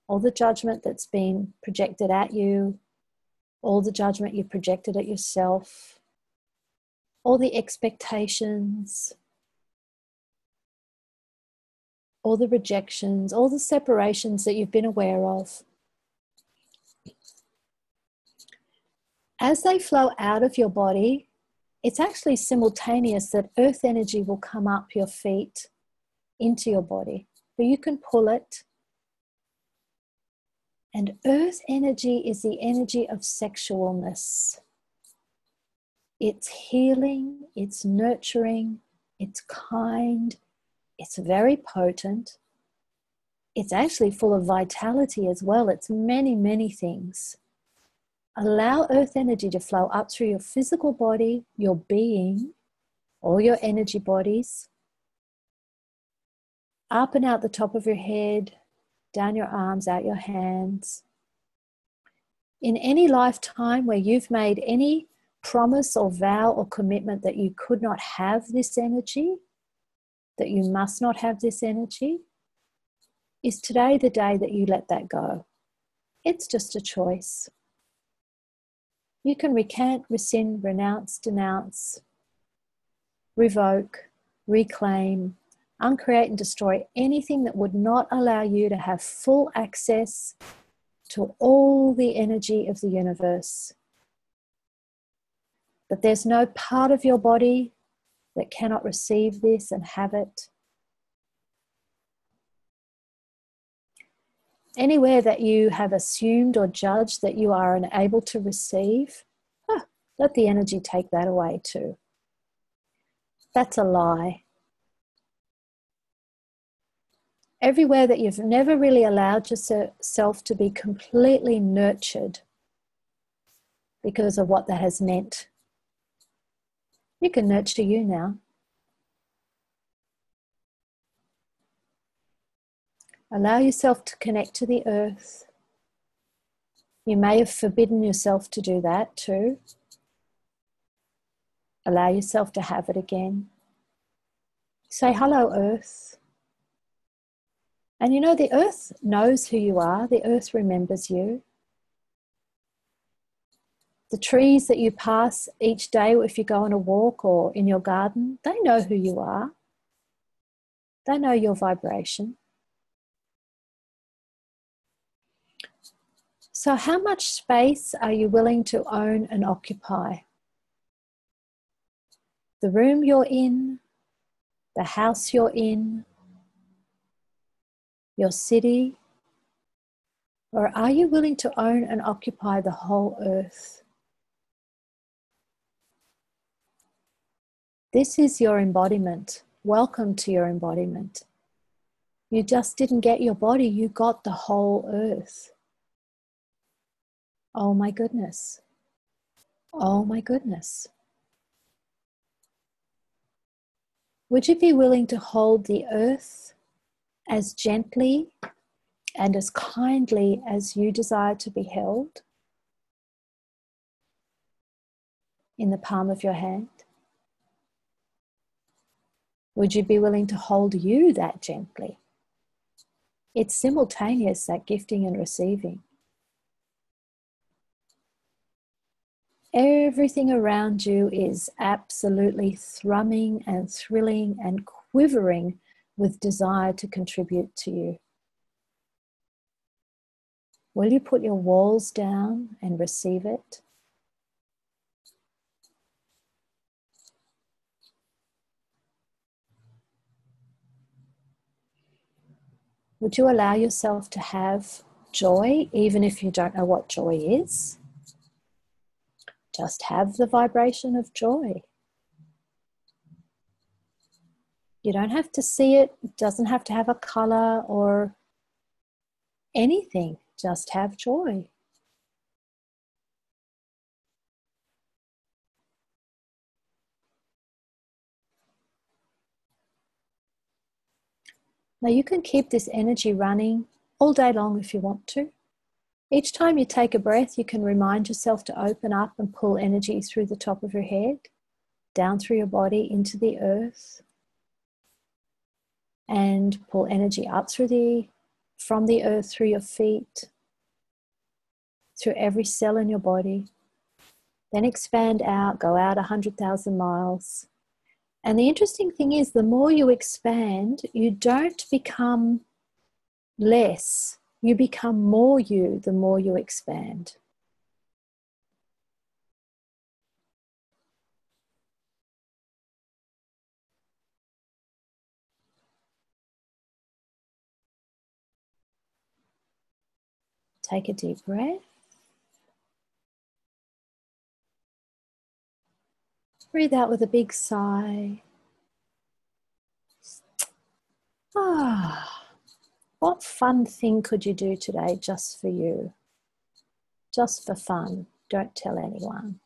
all the judgment that's been projected at you, all the judgment you projected at yourself, all the expectations, all the rejections, all the separations that you've been aware of. As they flow out of your body, it's actually simultaneous that earth energy will come up your feet into your body. So you can pull it. And earth energy is the energy of sexualness. It's healing, it's nurturing, it's kind, it's very potent. It's actually full of vitality as well. It's many, many things. Allow earth energy to flow up through your physical body, your being, all your energy bodies, up and out the top of your head, down your arms, out your hands. In any lifetime where you've made any promise or vow or commitment that you could not have this energy, that you must not have this energy, is today the day that you let that go. It's just a choice. You can recant, rescind, renounce, denounce, revoke, reclaim, uncreate and destroy anything that would not allow you to have full access to all the energy of the universe. That there's no part of your body that cannot receive this and have it. Anywhere that you have assumed or judged that you are unable to receive, let the energy take that away too. That's a lie. Everywhere that you've never really allowed yourself to be completely nurtured because of what that has meant, you can nurture you now. Allow yourself to connect to the earth. You may have forbidden yourself to do that too. Allow yourself to have it again. Say, hello, earth. And you know, the earth knows who you are. The earth remembers you. The trees that you pass each day, if you go on a walk or in your garden, they know who you are. They know your vibration. So how much space are you willing to own and occupy? The room you're in, the house you're in, your city, or are you willing to own and occupy the whole earth? This is your embodiment. Welcome to your embodiment. You just didn't get your body, you got the whole earth. Oh my goodness. Oh my goodness. Would you be willing to hold the earth as gently and as kindly as you desire to be held? in the palm of your hand? Would you be willing to hold you that gently? It's simultaneous, that gifting and receiving. Everything around you is absolutely thrumming and thrilling and quivering with desire to contribute to you. Will you put your walls down and receive it? Would you allow yourself to have joy, even if you don't know what joy is? Just have the vibration of joy. You don't have to see it. It doesn't have to have a color or anything. Just have joy. Now you can keep this energy running all day long if you want to. Each time you take a breath, you can remind yourself to open up and pull energy through the top of your head, down through your body into the earth, and pull energy up from the earth through your feet, through every cell in your body. Then expand out, go out 100,000 miles. And the interesting thing is, the more you expand, you don't become less. You become more you the more you expand. Take a deep breath. Breathe out with a big sigh. What fun thing could you do today just for you? Just for fun. Don't tell anyone.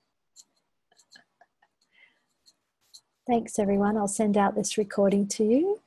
Thanks everyone. I'll send out this recording to you.